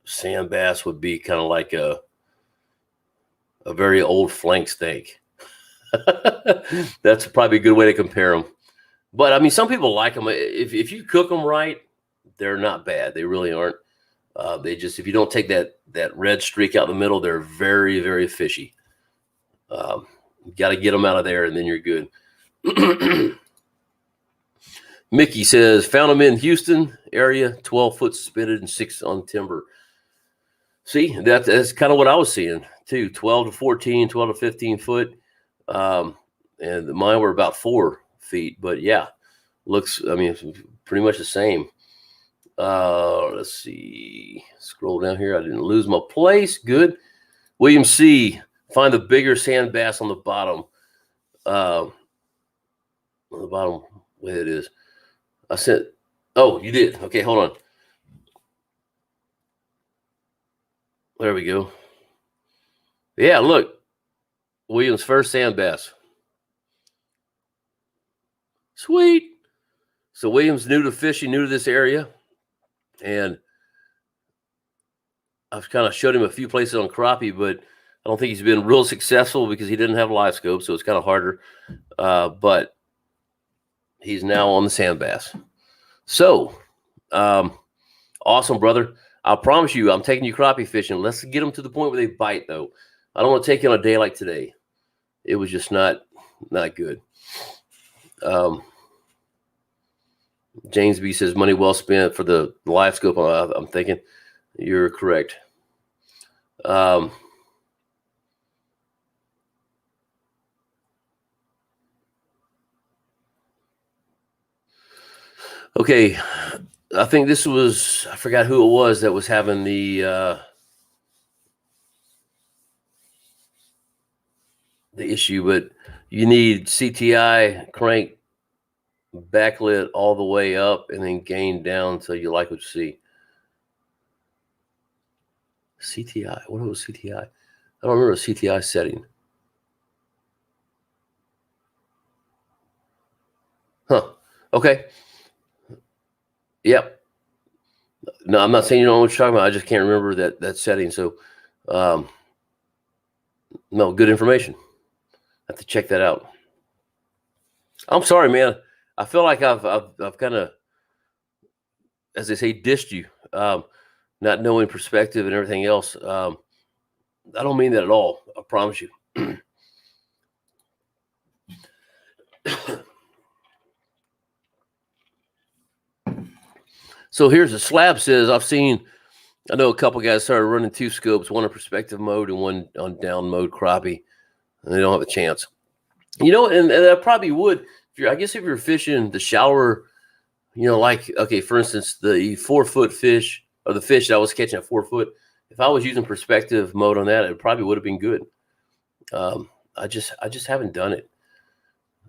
sand bass would be kind of like a very old flank steak. That's probably a good way to compare them. But I mean, some people like them. If you cook them right, they're not bad. They really aren't. They just, if you don't take that red streak out in the middle, they're very, very fishy. You got to get them out of there, and then you're good. Mickey says, found them in Houston area, 12 foot suspended and 6 on timber. See, that's kind of what I was seeing too, 12 to 14, 12 to 15 foot. And mine were about 4 feet, but yeah, looks, I mean, it's pretty much the same. Let's see, scroll down here. I didn't lose my place. Good. William C, find the bigger sand bass on the bottom. On the bottom, way it is. I said, oh, you did. Okay, hold on. There we go. Yeah, look. William's first sand bass. Sweet. So William's new to fishing, new to this area. And I've kind of showed him a few places on crappie, but don't think he's been real successful because he didn't have a live scope, so it's kind of harder. But he's now on the sand bass. So, awesome, brother. I promise you, I'm taking you crappie fishing. Let's get them to the point where they bite, though. I don't want to take you on a day like today. It was just not good. James B says money well spent for the live scope. I'm thinking you're correct. Okay, I think this was, I forgot who it was that was having the issue, but you need CTI crank backlit all the way up and then gain down until you like what you see. CTI, what was CTI? I don't remember a CTI setting. Huh. Okay. Yep. No, I'm not saying you don't know what you're talking about. I just can't remember that setting. So, no, good information. I have to check that out. I'm sorry, man. I feel like I've kind of, as they say, dissed you, not knowing perspective and everything else. I don't mean that at all. I promise you. So here's a slab says, I know a couple guys started running 2 scopes, one in perspective mode and one on down mode crappie, and they don't have a chance. You know, and I probably would. I guess if you're fishing the shallower, like, okay, for instance, the 4-foot fish or the fish that I was catching at 4 foot, if I was using perspective mode on that, it probably would have been good. I just haven't done it.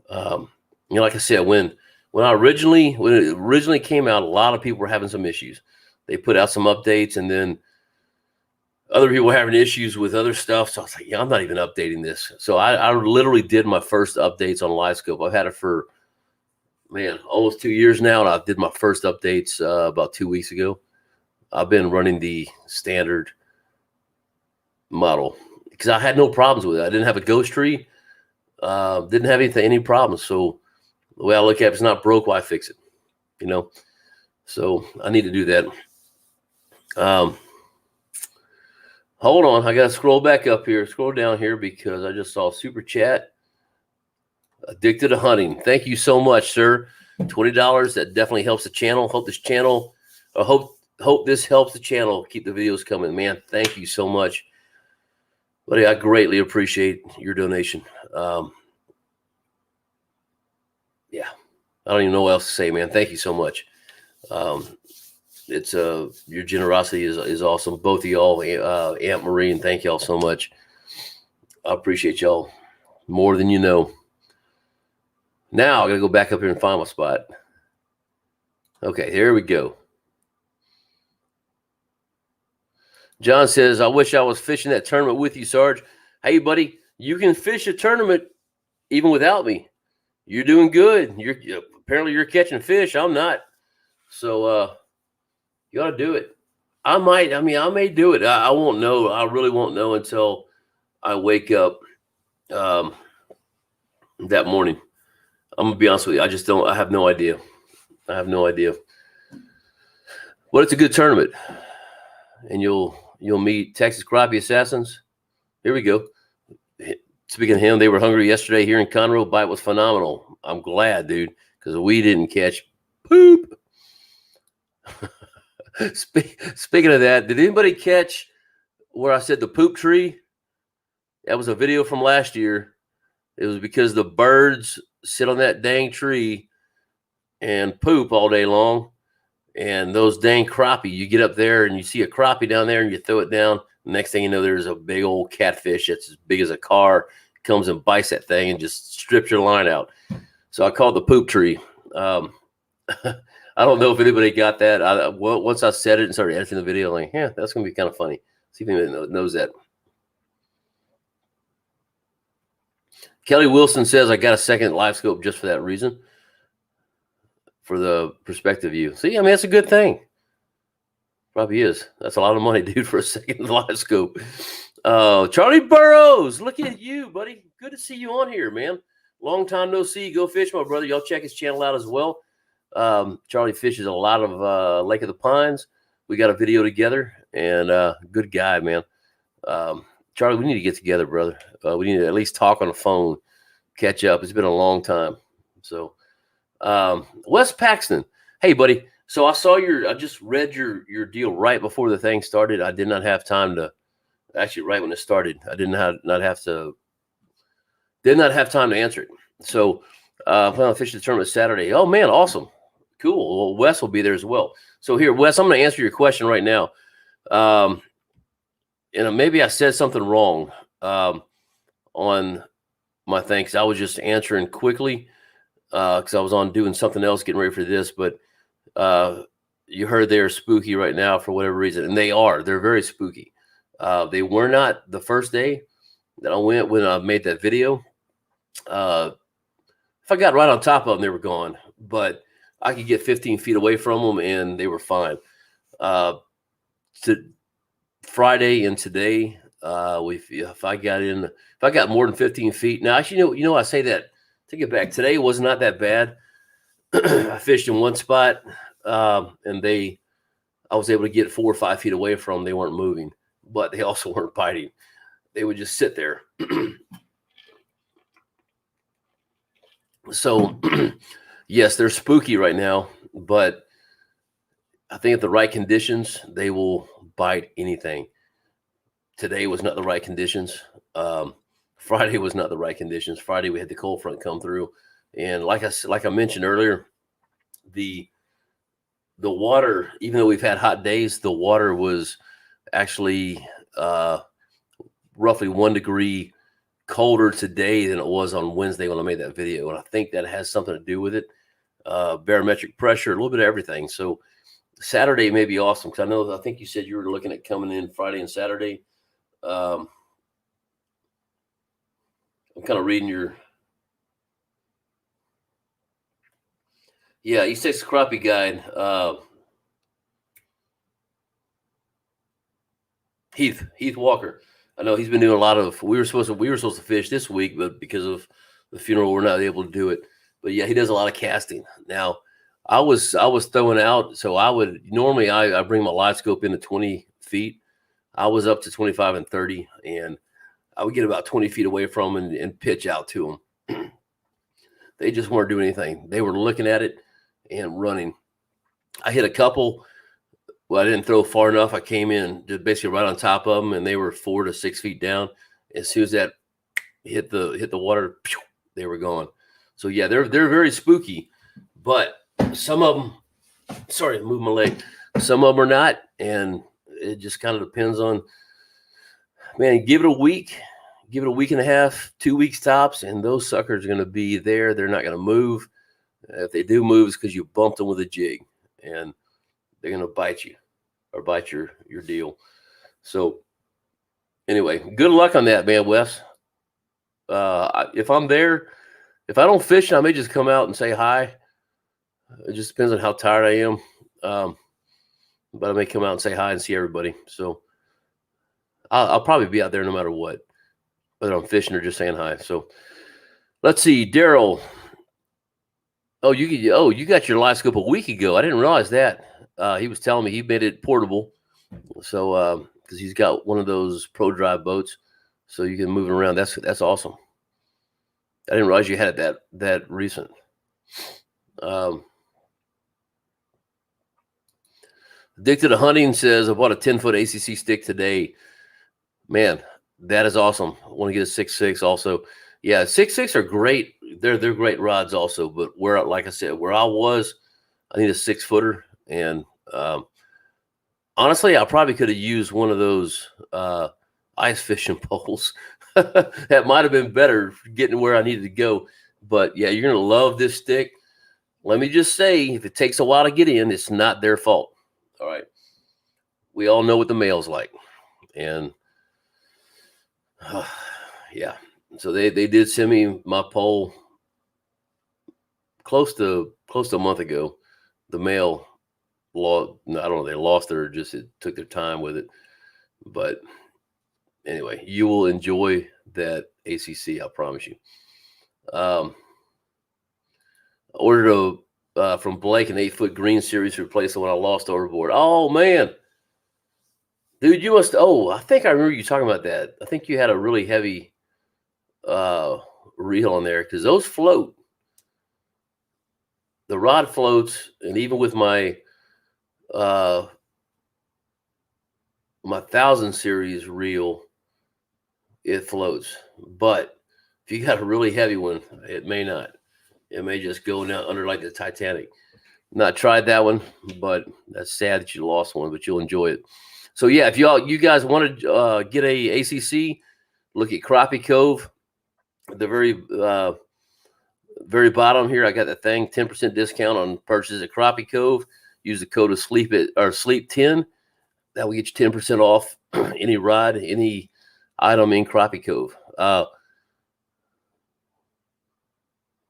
Like I said, when it originally came out, a lot of people were having some issues. They put out some updates, and then other people were having issues with other stuff. So I was like, yeah, I'm not even updating this. So I literally did my first updates on LiveScope. I've had it for, almost 2 years now, and I did my first updates about 2 weeks ago. I've been running the standard model because I had no problems with it. I didn't have a ghost tree, didn't have any problems. So the way I look at it, if it's not broke, why fix it? So I need to do that. Hold on, I gotta scroll back up here, scroll down here, because I just saw super chat. Addicted to hunting. Thank you so much, sir. $20. That definitely helps the channel. Hope this helps the channel keep the videos coming. Man, thank you so much, buddy. I greatly appreciate your donation. Yeah, I don't even know what else to say, man. Thank you so much. It's your generosity is awesome. Both of y'all, Aunt Marie, and thank y'all so much. I appreciate y'all more than you know. Now I gotta go back up here and find my spot. Okay, here we go. John says, I wish I was fishing that tournament with you, Sarge. Hey, buddy, you can fish a tournament even without me. You're doing good. Apparently you're catching fish. I'm not. So you ought to do it. I may do it. I won't know. I really won't know until I wake up that morning. I'm gonna be honest with you. I have no idea. But it's a good tournament. And you'll meet Texas Crappie Assassins. Here we go. Speaking of him, they were hungry yesterday here in Conroe. Bite was phenomenal. I'm glad, dude, because we didn't catch poop. Speaking of that, did anybody catch where I said the poop tree? That was a video from last year. It was because the birds sit on that dang tree and poop all day long. And those dang crappie, you get up there and you see a crappie down there and you throw it down. The next thing you know, there's a big old catfish that's as big as a car, comes and bites that thing and just strips your line out. So I called the poop tree. I don't know if anybody got that. Once I said it and started editing the video, I'm like, yeah, that's going to be kind of funny. See if anybody knows that. Kelly Wilson says, I got a second live scope just for that reason, for the perspective view. See, that's a good thing. Probably is. That's a lot of money, dude, for a second live scope. Oh, Charlie Burrows, look at you, buddy. Good to see you on here, man. Long time no see. Go fish, my brother. Y'all check his channel out as well. Charlie fishes a lot of Lake of the Pines. We got a video together, and good guy, man. Charlie, we need to get together, brother. We need to at least talk on the phone, catch up. It's been a long time. So, Wes Paxton, hey, buddy. So I just read your deal right before the thing started. I did not have time to. Actually, right when it started, I did not have time to answer it. So, plan on fishing the tournament Saturday. Oh man, awesome, cool. Well, Wes will be there as well. So here, Wes, I'm going to answer your question right now. And maybe I said something wrong on my thing because I was just answering quickly because I was on doing something else, getting ready for this. But you heard they're spooky right now for whatever reason, and they're very spooky. They were not the first day that I went when I made that video. If I got right on top of them, they were gone, but I could get 15 feet away from them and they were fine. To Friday and today, if I got more than 15 feet, now actually, I say that, take it back. Today was not that bad. I fished in one spot, and I was able to get 4 or 5 feet away from them. They weren't moving, but they also weren't biting. They would just sit there. So, yes, they're spooky right now, but I think at the right conditions, they will bite anything. Today was not the right conditions. Friday was not the right conditions. Friday, we had the cold front come through. And like I mentioned earlier, the water, even though we've had hot days, the water was actually roughly 1 degree colder today than it was on Wednesday when I made that video. And I think that has something to do with it. Barometric pressure, a little bit of everything. So Saturday may be awesome because I think you said you were looking at coming in Friday and Saturday. I'm kind of reading your. Yeah, East Texas Crappie Guide. Heath Walker. I know he's been doing a lot of. We were supposed to fish this week, but because of the funeral, we're not able to do it. But yeah, he does a lot of casting. Now, I was throwing out, so I would normally I bring my live scope into 20 feet. I was up to 25 and 30, and I would get about 20 feet away from them and pitch out to them. They just weren't doing anything. They were looking at it and running. I hit a couple. Well, I didn't throw far enough. I came in just basically right on top of them, and they were 4 to 6 feet down. As soon as that hit the water, they were gone. So yeah, they're very spooky, but some of them. Sorry, move my leg. Some of them are not, and it just kind of depends on. Man, give it a week and a half, 2 weeks tops, and those suckers are going to be there. They're not going to move. If they do move, it's because you bumped them with a jig, and they're going to bite you or bite your deal. So anyway, good luck on that, man, Wes. If I'm there, if I don't fish, I may just come out and say hi. It just depends on how tired I am. But I may come out and say hi and see everybody. So I'll probably be out there no matter what, whether I'm fishing or just saying hi. So let's see, Daryl. Oh, you got your live scope a week ago. I didn't realize that. He was telling me he made it portable. So because he's got one of those Pro Drive boats, so you can move it around. That's awesome. I didn't realize you had it that recent. Addicted to Hunting says, I bought a 10-foot ACC stick today. Man, that is awesome. I want to get a 6.6 also. Yeah, 6.6 are great. They're great rods also. But like I said, where I was, I need a 6-footer. And honestly, I probably could have used one of those ice fishing poles. That might have been better for getting where I needed to go. But yeah, you're going to love this stick. Let me just say, if it takes a while to get in, it's not their fault. All right. We all know what the mail's like. And yeah. So they did send me my pole close to a month ago. The mail I don't know, they lost it or just it took their time with it. But anyway, you will enjoy that ACC. I promise you. Ordered from Blake an 8-foot green series to replace the one I lost overboard. Oh man, dude, you must. Oh, I think I remember you talking about that. I think you had a really heavy reel on there because those float. The rod floats, and even with my my 1000 series reel, it floats. But if you got a really heavy one, it may not. It may just go down under like the Titanic. Not tried that one, but that's sad that you lost one, but you'll enjoy it. So yeah, if you guys want to get a ACC, look at Crappie Cove. The very bottom here, I got that thing, 10% discount on purchases at Crappie Cove. Use the code of sleep10. That will get you 10% off any rod, any item in Crappie Cove.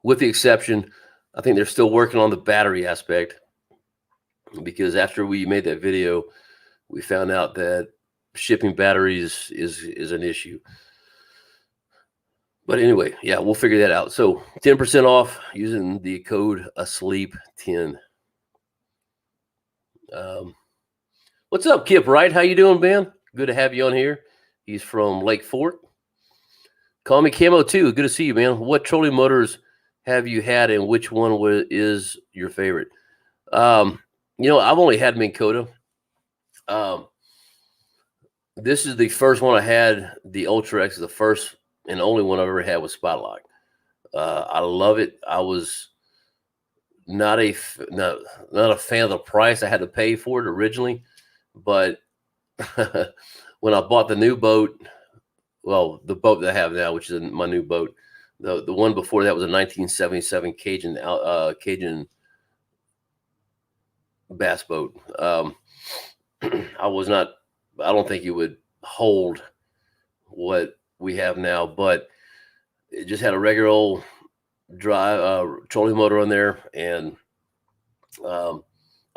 With the exception, I think they're still working on the battery aspect, because after we made that video, we found out that shipping batteries is an issue. But anyway, yeah, we'll figure that out. So 10% off using the code ASLEEP10. What's up, Kip Wright? How you doing, man? Good to have you on here. He's from Lake Fork. Call me Camo too. Good to see you, man. What trolling motors have you had, and which one is your favorite? I've only had Minn Kota. This is the first one I had. The Ultra X is the first and only one I've ever had with Spotlock. I love it. I was not a fan of the price I had to pay for it originally, but when I bought the new boat, well, the boat that I have now, which is my new boat, the one before that was a 1977 Cajun bass boat. I don't think it would hold what we have now, but it just had a regular old drive trolling motor on there, and I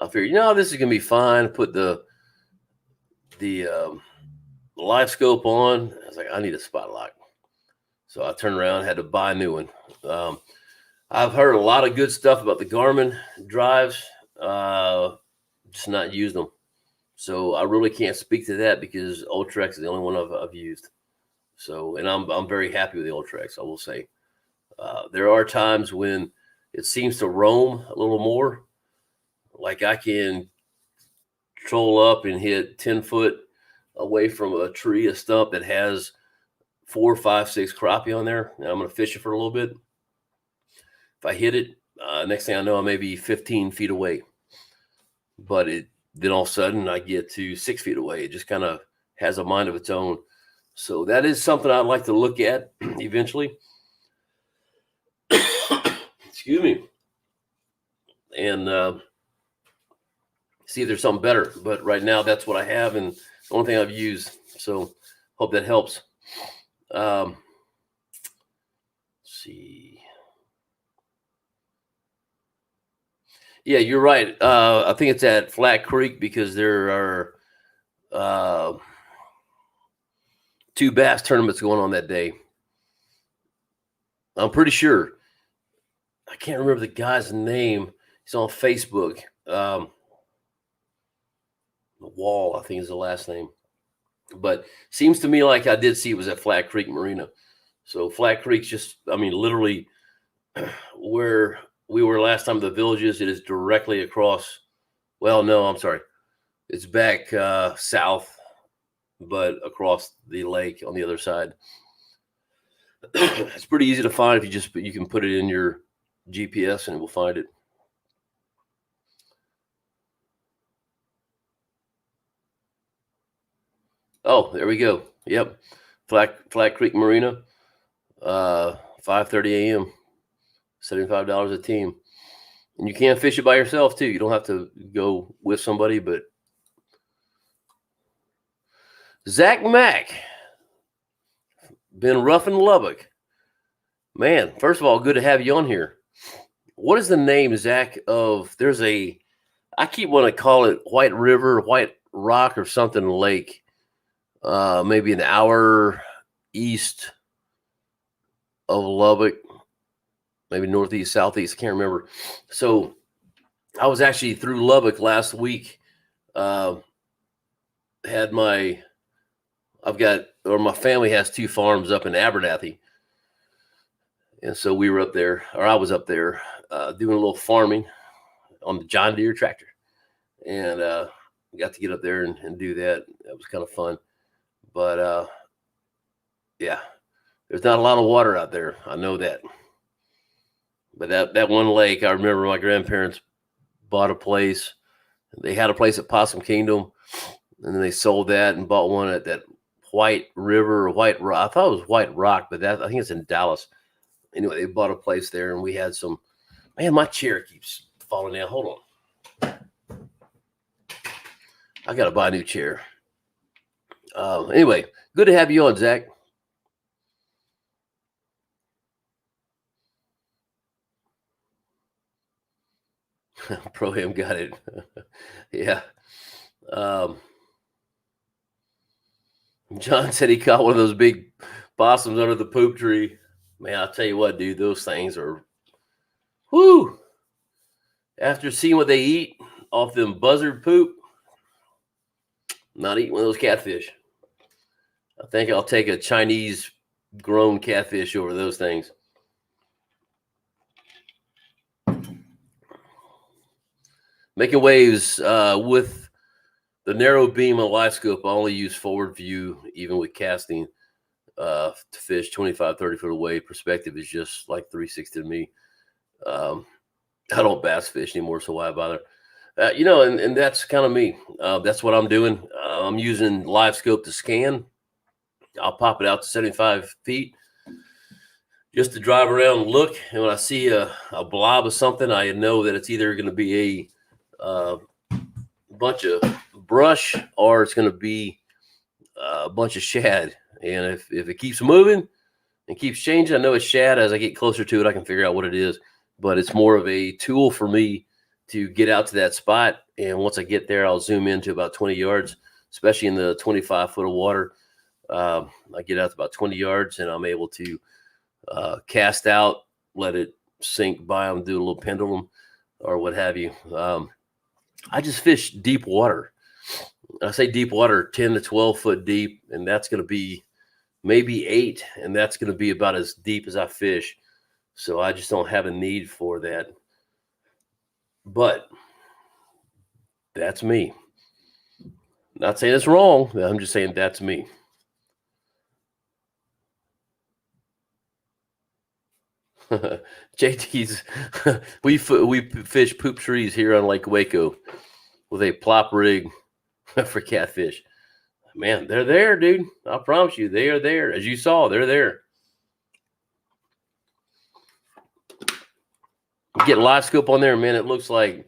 figured, this is gonna be fine. Put the live scope on. I was like, I need a Spotlock, so I turned around, had to buy a new one. I've heard a lot of good stuff about the Garmin drives, just not used them, so I really can't speak to that because Ultra X is the only one I've used. So, and I'm very happy with the Ultra X, I will say. There are times when it seems to roam a little more. Like I can troll up and hit 10 foot away from a tree, a stump that has 4, 5, 6 crappie on there, and I'm going to fish it for a little bit. If I hit it, next thing I know, I may be 15 feet away. But then all of a sudden I get to 6 feet away. It just kind of has a mind of its own. So that is something I'd like to look at eventually. Excuse me. And see if there's something better. But right now, that's what I have, and the only thing I've used. So hope that helps. Let's see. Yeah, you're right. I think it's at Flat Creek because there are 2 bass tournaments going on that day. I'm pretty sure. I can't remember the guy's name. He's on Facebook. Wall, I think is the last name. But seems to me like I did see it was at Flat Creek Marina. So Flat Creek's just, literally where we were last time, the Villages. It is directly across. Well, no, I'm sorry. It's back south, but across the lake on the other side. It's pretty easy to find if you can put it in your GPS and it will find it. Oh, there we go. Yep. Flat Creek Marina, 5:30 a.m., $75 a team. And you can fish it by yourself too. You don't have to go with somebody, but Zach Mack, been rough in Lubbock. Man, first of all, good to have you on here. What is the name, Zach, of, I keep wanting to call it White River, White Rock or something lake. maybe an hour east of Lubbock, maybe northeast, southeast. I can't remember. So I was actually through Lubbock last week. My family has 2 farms up in Abernathy. And so we were up there, or I was up there, doing a little farming on the John Deere tractor. And got to get up there and do that. That was kind of fun. But yeah, there's not a lot of water out there. I know that. But that one lake, I remember my grandparents bought a place. They had a place at Possum Kingdom, and then they sold that and bought one at that White River or White Rock. I thought it was White Rock, but I think it's in Dallas. Anyway, they bought a place there, and we had some. Man, my chair keeps falling down. Hold on. I got to buy a new chair. Anyway, good to have you on, Zach. Pro-Am got it. Yeah. John said he caught one of those big possums under the poop tree. Man, I'll tell you what, dude, those things are, whoo. After seeing what they eat off them buzzard poop, not eating one of those catfish. I think I'll take a Chinese grown catfish over those things. Making waves with the narrow beam and live scope. I only use forward view, even with casting to fish 25, 30 foot away. Perspective is just like 360 to me. I don't bass fish anymore, so why bother? And that's kind of me. That's what I'm doing. I'm using live scope to scan. I'll pop it out to 75 feet just to drive around and look. And when I see a blob of something, I know that it's either going to be a bunch of brush or it's going to be a bunch of shad. And if it keeps moving and keeps changing, I know it's shad. As I get closer to it, I can figure out what it is. But it's more of a tool for me to get out to that spot. And once I get there, I'll zoom into about 20 yards, especially in the 25 foot of water. I get out to about 20 yards and I'm able to cast out, let it sink by them, do a little pendulum or what have you. I just fish deep water. I say deep water, 10 to 12 foot deep, and that's going to be maybe 8, and that's going to be about as deep as I fish. So I just don't have a need for that. But that's me. Not saying it's wrong. I'm just saying that's me. JT's we fish poop trees here on Lake Waco with a plop rig for catfish. Man, they're there, dude. I promise you, they are there. As you saw, they're there. Get live scope on there, man. It looks like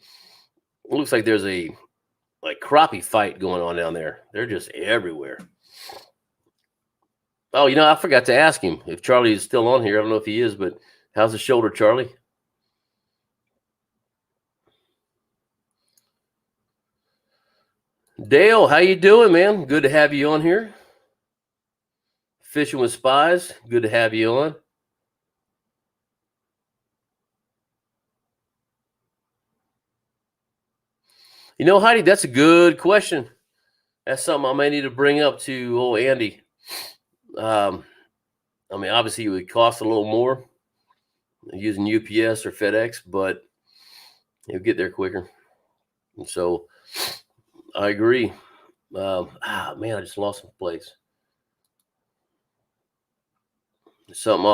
there's a crappie fight going on down there. They're just everywhere. Oh, I forgot to ask him if Charlie is still on here. I don't know if he is, but how's the shoulder, Charlie? Dale, how you doing, man? Good to have you on here. Fishing with Spies, good to have you on. Heidi, that's a good question. That's something I may need to bring up to old Andy. Obviously it would cost a little more using UPS or FedEx, but you'll get there quicker. And so I agree. Man, I just lost my place. Something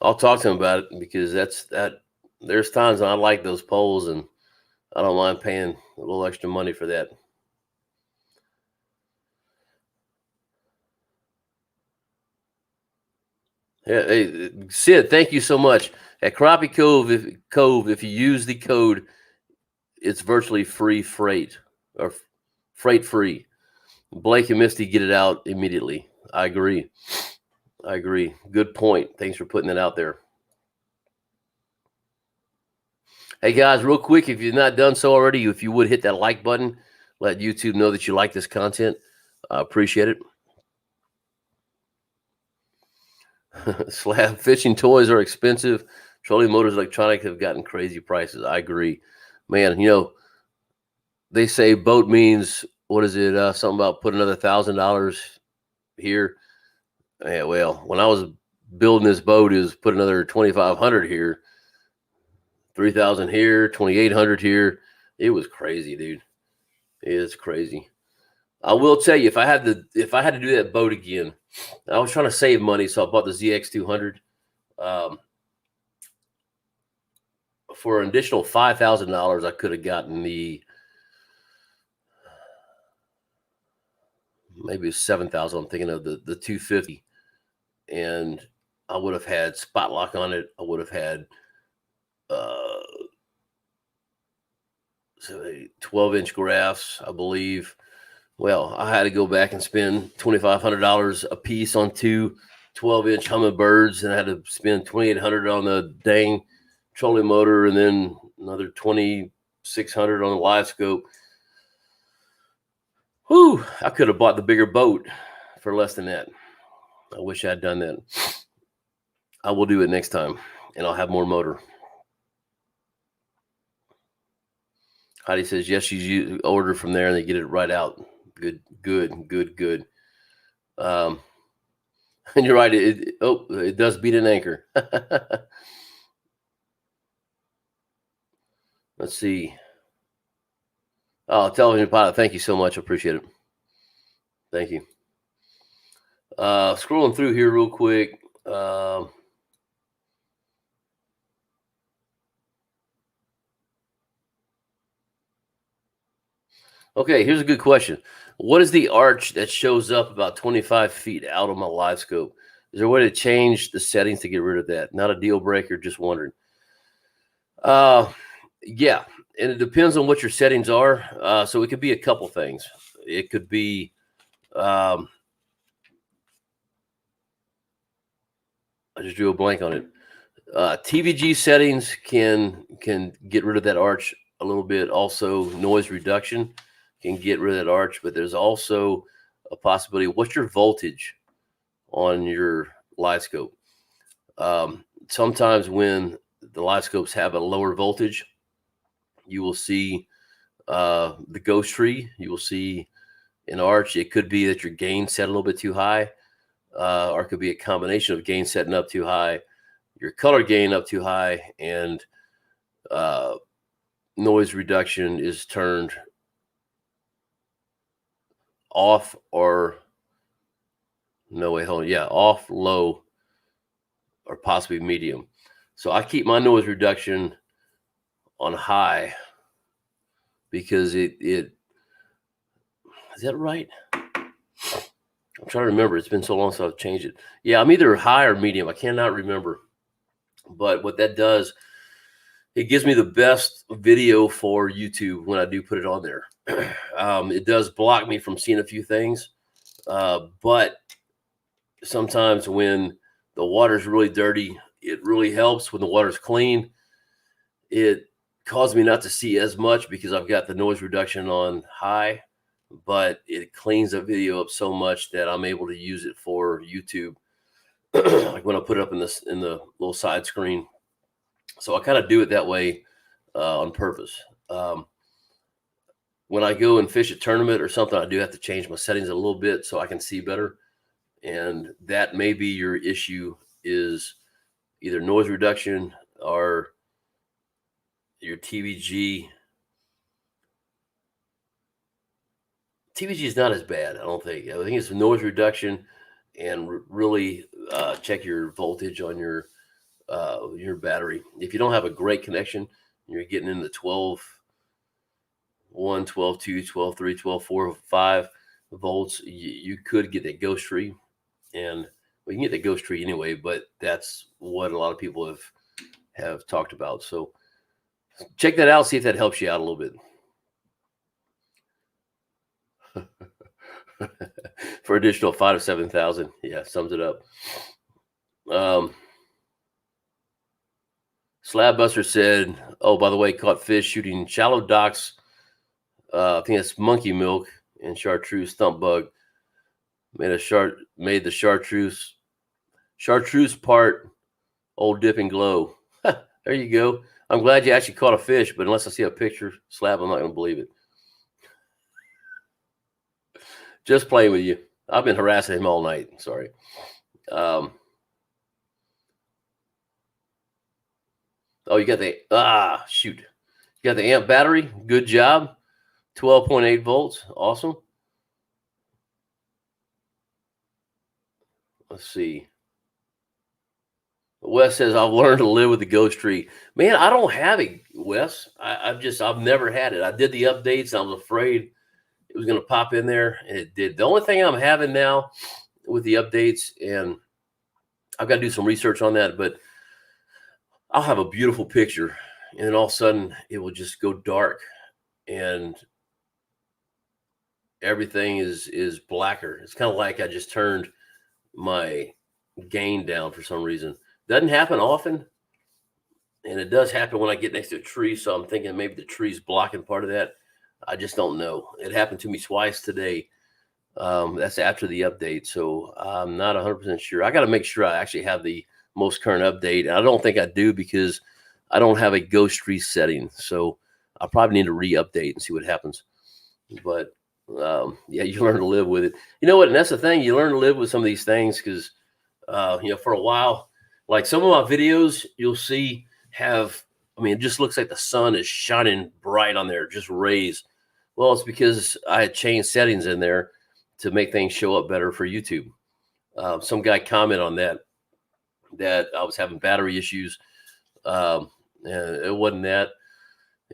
I'll talk to him about it because there's times when I like those poles and I don't mind paying a little extra money for that. Yeah, hey, Sid, thank you so much. At Crappie Cove, if you use the code, it's virtually free freight or freight free. Blake and Misty get it out immediately. I agree. Good point. Thanks for putting that out there. Hey guys, real quick, if you've not done so already, if you would hit that like button, let YouTube know that you like this content. I appreciate it. Slab fishing toys are expensive. Trolling motors, electronics have gotten crazy prices. I agree, man. They say boat means what is it? Something about put another $1,000 here. Yeah, well, when I was building this boat, is put another 2,500 here, 3,000 here, 2,800 here. It was crazy, dude. It's crazy. I will tell you, if I had to do that boat again, I was trying to save money, so I bought the ZX200. For an additional $5,000, I could have gotten maybe 7,000. I'm thinking of the 250, and I would have had spot lock on it. I would have had 12-inch graphs, I believe. Well, I had to go back and spend $2,500 a piece on two 12-inch Hummingbirds, and I had to spend $2,800 on the dang trolling motor, and then another $2,600 on the live scope. Whew, I could have bought the bigger boat for less than that. I wish I had done that. I will do it next time, and I'll have more motor. Heidi says, yes, you order from there and they get it right out. Good. And you're right. It does beat an anchor. Let's see. Oh, television pilot. Thank you so much. I appreciate it. Thank you. Scrolling through here real quick. Okay, here's a good question. What is the arch that shows up about 25 feet out on my live scope? Is there a way to change the settings to get rid of that? Not a deal breaker, just wondering. Yeah, and it depends on what your settings are. So it could be a couple things. It could be I just drew a blank on it. TVG settings can get rid of that arch a little bit. Also, noise reduction can get rid of that arch, but there's also a possibility. What's your voltage on your live scope? Sometimes when the live scopes have a lower voltage, you will see the ghost tree. You will see an arch. It could be that your gain set a little bit too high, or it could be a combination of gain setting up too high, your color gain up too high, and noise reduction is turned off, or no way, hold on. Yeah, off, low, or possibly medium. So I keep my noise reduction on high because it is that right? I'm trying to remember. It's been so long since I've changed it. Yeah, I'm either high or medium. I cannot remember. But what that does, it gives me the best video for YouTube when I do put it on there. It does block me from seeing a few things. But sometimes when the water's really dirty, it really helps. When the water's clean, it causes me not to see as much because I've got the noise reduction on high, but it cleans the video up so much that I'm able to use it for YouTube. Like when I put it up in the little side screen. So I kind of do it that way on purpose. When I go and fish a tournament or something, I do have to change my settings a little bit so I can see better. And that may be your issue, is either noise reduction or your TVG. TVG is not as bad, I don't think. I think it's noise reduction, and really check your voltage on your battery. If you don't have a great connection, you're getting in the 12.1, 12.2, 12.3, 12.4, 5 volts, you could get that ghost tree. And well, you can get the ghost tree anyway, but that's what a lot of people have talked about. So check that out, see if that helps you out a little bit. For additional 5,000 to 7,000. Yeah, sums it up. Slab Buster said, oh, by the way, caught fish shooting shallow docks. I think it's monkey milk and chartreuse thump bug. Made the chartreuse Chartreuse part, old dip and glow. There you go. I'm glad you actually caught a fish, but unless I see a picture slab, I'm not going to believe it. Just playing with you. I've been harassing him all night. Sorry. Oh, you got the, shoot. You got the amp battery. Good job. 12.8 volts. Awesome. Let's see. Wes says, I've learned to live with the ghost tree. Man, I don't have it, Wes. I've never had it. I did the updates. I was afraid it was going to pop in there, and it did. The only thing I'm having now with the updates, and I've got to do some research on that, but I'll have a beautiful picture, and then all of a sudden it will just go dark, and everything is blacker. It's kind of like I just turned my gain down for some reason. Doesn't happen often, and it does happen when I get next to a tree, so I'm thinking maybe the tree's blocking part of that. I just don't know. It happened to me twice today. That's after the update, so I'm not 100% sure. I got to make sure I actually have the most current update, and I don't think I do because I don't have a ghost tree setting, so I probably need to re-update and see what happens. But yeah, you learn to live with it. You know what? And that's the thing. You learn to live with some of these things because, for a while, like some of my videos, you'll see it just looks like the sun is shining bright on there, just rays. Well, it's because I had changed settings in there to make things show up better for YouTube. Some guy commented on that I was having battery issues. And it wasn't that.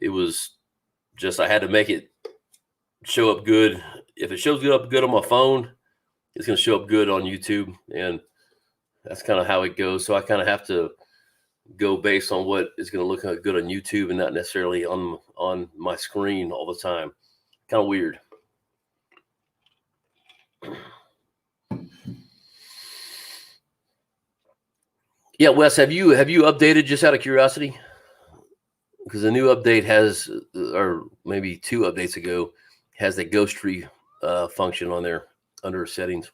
It was just I had to make it show up good. If it shows up good on my phone, it's going to show up good on YouTube, and that's kind of how it goes. So I kind of have to go based on what is going to look good on YouTube and not necessarily on my screen all the time. Kind of weird. Yeah, Wes, have you updated just out of curiosity? Because the new update has, or maybe 2 updates ago, has the ghost tree function on there under settings.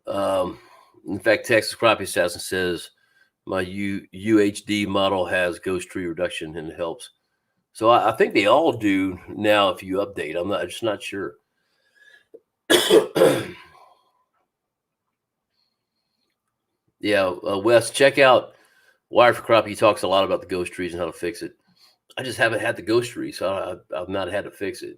In fact, Texas Crappie Assassin says my UHD model has ghost tree reduction and it helps. So I think they all do now if you update. I'm just not sure. Yeah, Wes, check out Wired for Crappie. He talks a lot about the ghost trees and how to fix it. I just haven't had the ghost tree, so I've not had to fix it.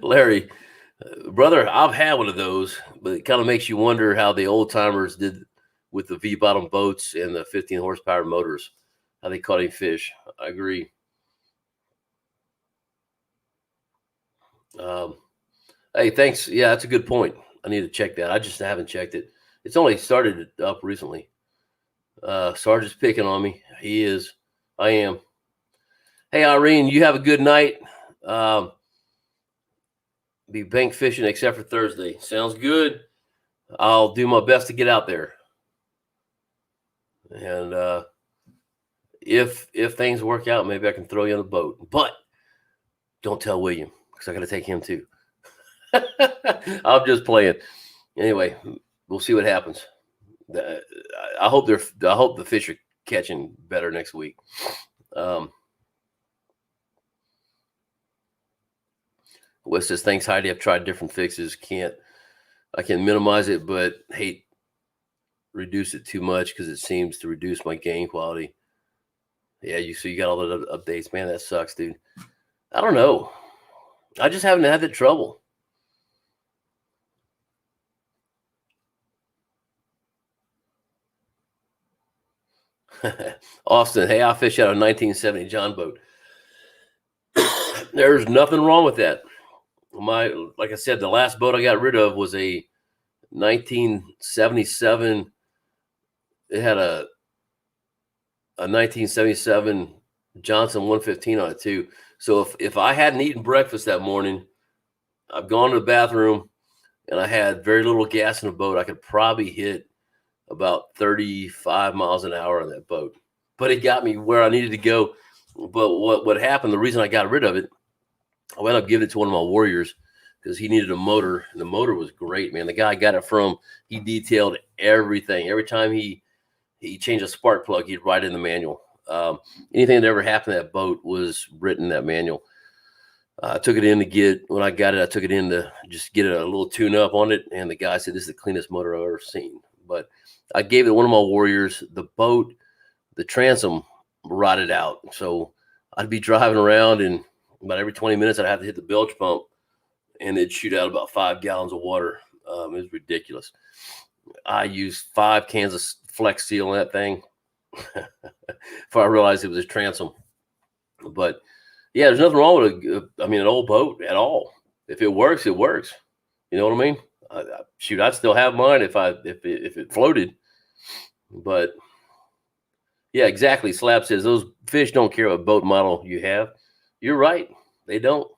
Larry, brother, I've had one of those, but it kind of makes you wonder how the old timers did with the V-bottom boats and the 15 horsepower motors, how they caught any fish. I agree. Hey, thanks. Yeah, that's a good point. I need to check that. I just haven't checked it. It's only started up recently. Sarge's picking on me. He is. I am. Hey, Irene, you have a good night. Be bank fishing except for Thursday. Sounds good. I'll do my best to get out there. And if things work out, maybe I can throw you on the boat. But don't tell William because I got to take him too. I'm just playing. Anyway, we'll see what happens. I hope the fish are catching better next week. Wes says, thanks, Heidi. I've tried different fixes. I can minimize it, but hate reduce it too much because it seems to reduce my gain quality. Yeah, you got all the updates. Man, that sucks, dude. I don't know. I just haven't had that trouble. Austin, hey, I fish out a 1970 John boat. There's nothing wrong with that. Like I said, the last boat I got rid of was a 1977. It had a 1977 Johnson 115 on it too. So if I hadn't eaten breakfast that morning, I've gone to the bathroom and I had very little gas in the boat, I could probably hit about 35 miles an hour on that boat. But it got me where I needed to go. But what happened, the reason I got rid of it I wound up giving it to one of my warriors because he needed a motor, and the motor was great, man. The guy I got it from, he detailed everything. Every time he changed a spark plug, he'd write in the manual. Anything that ever happened to that boat was written in that manual. I took it in to get, when I got it, I took it in to just get a little tune up on it. And the guy said, this is the cleanest motor I've ever seen. But I gave it to one of my warriors. The boat, the transom rotted out. So I'd be driving around, and about every 20 minutes, I'd have to hit the bilge pump, and it'd shoot out about 5 gallons of water. It was ridiculous. I used 5 cans of Flex Seal in that thing before I realized it was a transom. But yeah, there's nothing wrong with an old boat at all. If it works, it works. You know what I mean? Shoot, I'd still have mine if it floated. But yeah, exactly. Slab says those fish don't care what boat model you have. You're right. They don't.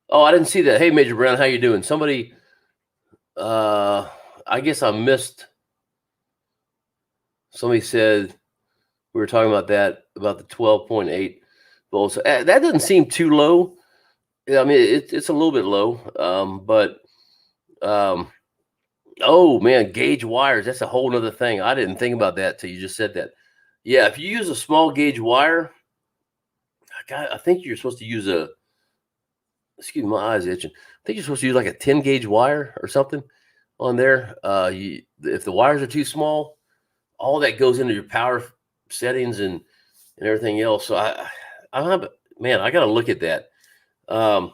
Oh, I didn't see that. Hey, Major Brown, how you doing? Somebody, I guess I missed. Somebody said we were talking about that, about the 12.8 volts. That doesn't seem too low. I mean, it's a little bit low, but oh man, gauge wires. That's a whole nother thing. I didn't think about that till you just said that. Yeah, if you use a small gauge wire, I think you're supposed to use excuse me, my eyes itching. I think you're supposed to use like a 10 gauge wire or something on there. If the wires are too small, all that goes into your power settings and everything else. So I got to look at that. I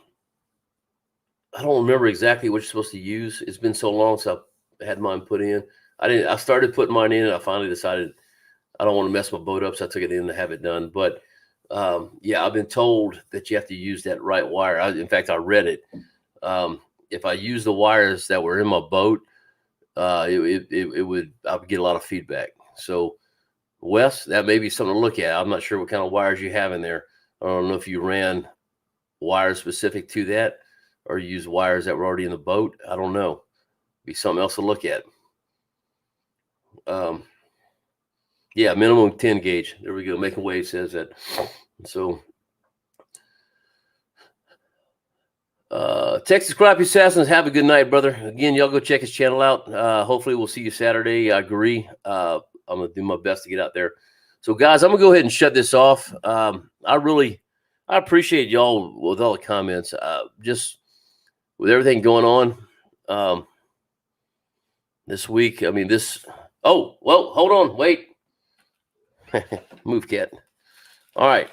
don't remember exactly what you're supposed to use. It's been so long since I had mine put in. I started putting mine in, and I finally decided I don't want to mess my boat up, so I took it in to have it done. But yeah, I've been told that you have to use that right wire. In fact, I read it. If I use the wires that were in my boat, I would get a lot of feedback. So, Wes, that may be something to look at. I'm not sure what kind of wires you have in there. I don't know if you ran wires specific to that or use wires that were already in the boat. I don't know. Be something else to look at. Yeah, minimum 10 gauge. There we go. Making Waves says that. So, Texas Crappie Assassins, have a good night, brother. Again, y'all go check his channel out. Hopefully we'll see you Saturday. I agree. I'm going to do my best to get out there. So, guys, I'm going to go ahead and shut this off. I appreciate y'all with all the comments. Just with everything going on this week. I mean, oh, well, hold on. Wait. Move, cat. All right.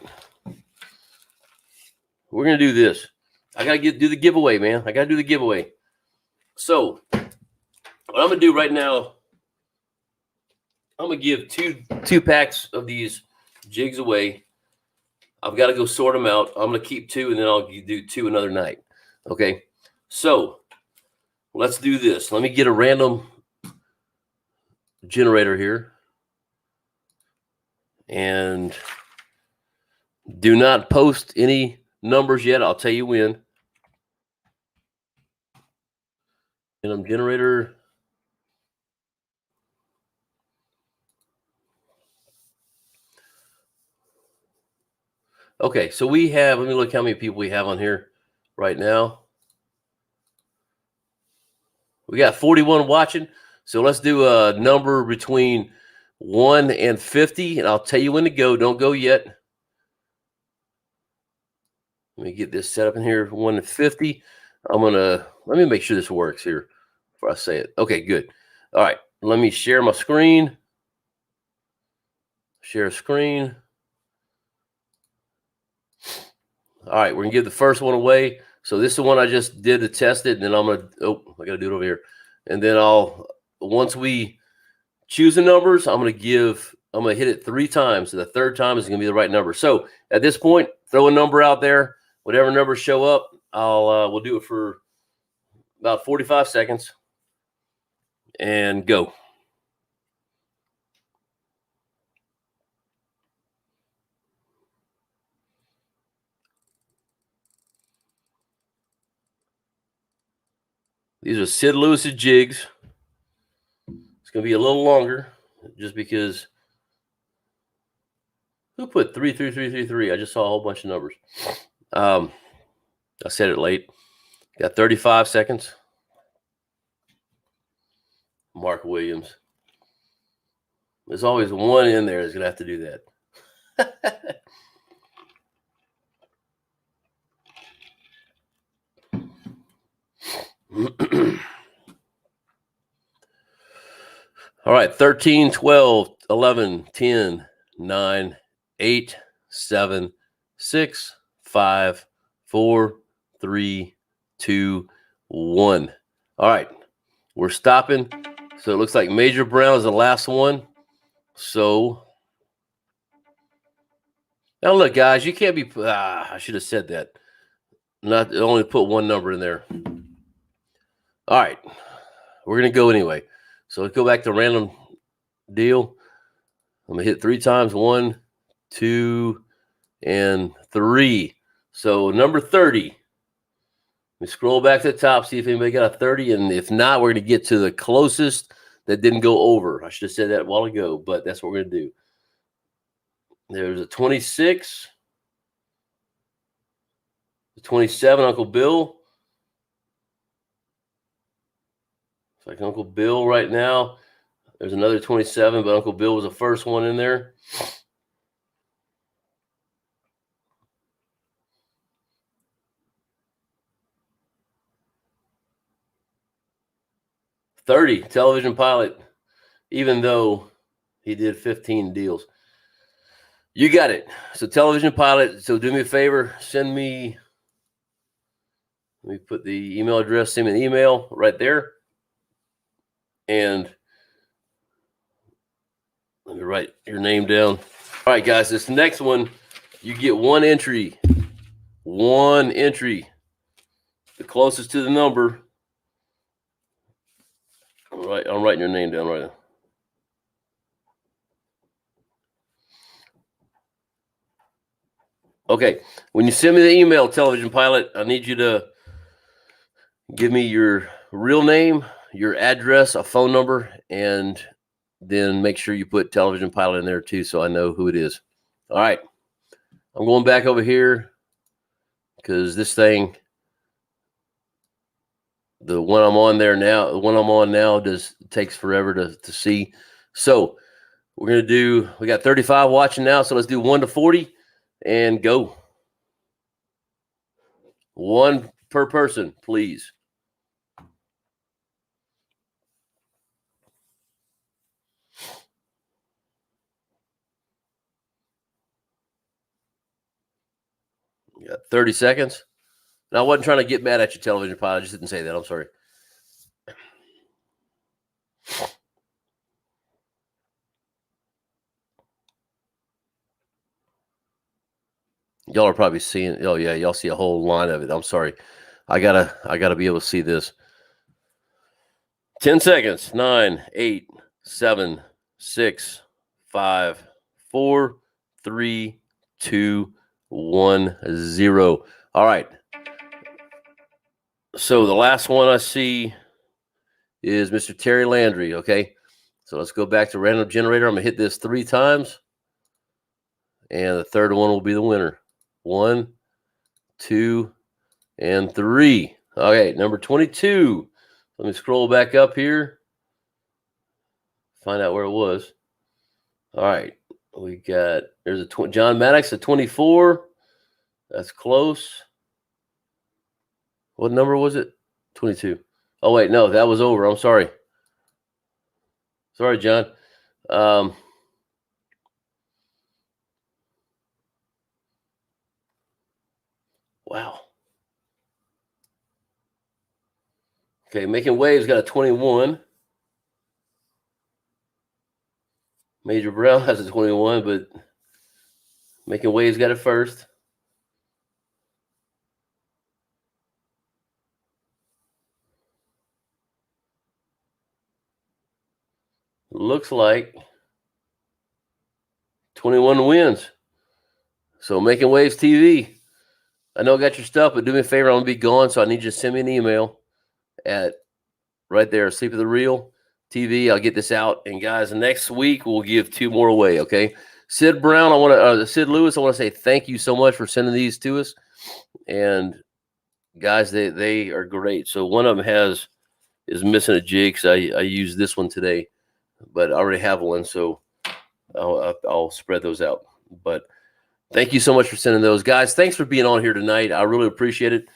We're going to do this. I got to do the giveaway, man. I got to do the giveaway. So what I'm going to do right now, I'm going to give two packs of these jigs away. I've got to go sort them out. I'm going to keep 2, and then I'll do 2 another night. Okay. So let's do this. Let me get a random generator here. And do not post any numbers yet. I'll tell you when. Random generator. Okay, so we have, let me look how many people we have on here right now. We got 41 watching. So let's do a number between 1 and 50, and I'll tell you when to go. Don't go yet. Let me get this set up in here. 1 to 50. Let me make sure this works here before I say it. Okay, good. All right, let me share my screen. Share screen. All right, we're gonna give the first one away. So this is the one I just did to test it, and then I gotta do it over here. And then once we choose the numbers, I'm gonna hit it 3 times. So the third time is gonna be the right number. So at this point, throw a number out there. Whatever numbers show up, we'll do it for about 45 seconds and go. These are Sid Lewis's jigs. It's going to be a little longer just because who put 33333? I just saw a whole bunch of numbers. I said it late. Got 35 seconds. Mark Williams. There's always one in there that's going to have to do that. All right, 13, 12, 11, 10, 9, 8, 7, 6, 5, 4, 3, 2, 1. All right, we're stopping. So it looks like Major Brown is the last one. So now look, guys, you can't be. I should have said that. Not only put one number in there. All right, we're gonna go anyway. So let's go back to random deal. I'm gonna hit 3 times. 1, 2, and 3. So number 30. We scroll back to the top, see if anybody got a 30, and if not, we're gonna get to the closest that didn't go over. I should have said that a while ago, but that's what we're gonna do. There's a 26, a 27, Uncle Bill. It's like Uncle Bill right now. There's another 27, but Uncle Bill was the first one in there. $30, television pilot, even though he did 15 deals. You got it. So television pilot. So do me a favor. Send me. Let me put the email address. Send me an email right there. And let me write your name down. All right, guys. This next one, you get one entry. One entry. The closest to the number. All right. I'm writing your name down right now. Okay, when you send me the email, television pilot, I need you to give me your real name, your address, a phone number, and then make sure you put television pilot in there too so I know who it is. All right, I'm going back over here because this thing, the one I'm on now takes forever to see. So we're going to we got 35 watching now, so let's do 1 to 40. And go. 1 per person, please. You got 30 seconds. Now, I wasn't trying to get mad at your television pilot. I just didn't say that. I'm sorry. Y'all are probably seeing. Oh yeah, y'all see a whole line of it. I'm sorry. I gotta be able to see this. 10 seconds. 9, 8, 7, 6, 5, 4, 3, 2, 1, 0. All right. So the last one I see is Mr. Terry Landry. Okay. So let's go back to random generator. I'm gonna hit this 3 times. And the third one will be the winner. 1, 2, and 3. Okay, number 22. Let me scroll back up here. Find out where it was. All right, we got, there's a John Maddox at 24. That's close. What number was it? 22. Oh, wait, no, that was over. I'm sorry. Sorry, John. Wow. Okay, Making Waves got a 21. Major Brown has a 21, but Making Waves got it first. Looks like 21 wins. So Making Waves TV. I know I got your stuff, but do me a favor. I'm going to be gone, so I need you to send me an email at right there, Sleep of the Real. TV. I'll get this out. And guys, next week we'll give 2 more away. Okay. Sid Brown, Sid Lewis, I want to say thank you so much for sending these to us. And guys, they are great. So one of them is missing a jig because I used this one today, but I already have one. So I'll spread those out. But thank you so much for sending those. Guys, thanks for being on here tonight. I really appreciate it.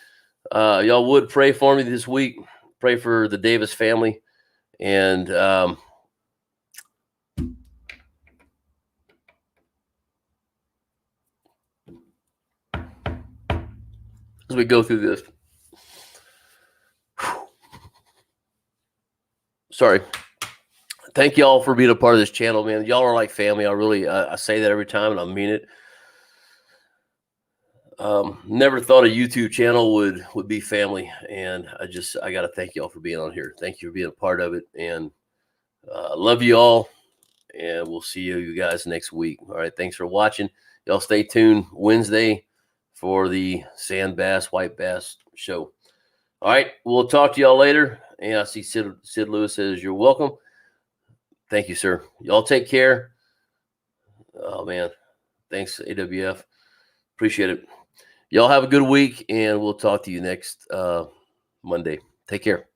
Y'all would pray for me this week. Pray for the Davis family. And as we go through this. Sorry. Thank y'all for being a part of this channel, man. Y'all are like family. I say that every time, and I mean it. Never thought a YouTube channel would be family, and I got to thank y'all for being on here. Thank you for being a part of it, and I love you all, and we'll see you guys next week. All right, thanks for watching. Y'all stay tuned Wednesday for the sand bass, white bass show. All right, we'll talk to y'all later. And I see Sid Lewis says you're welcome. Thank you, sir. Y'all take care. Oh man, thanks AWF. Appreciate it. Y'all have a good week, and we'll talk to you next Monday. Take care.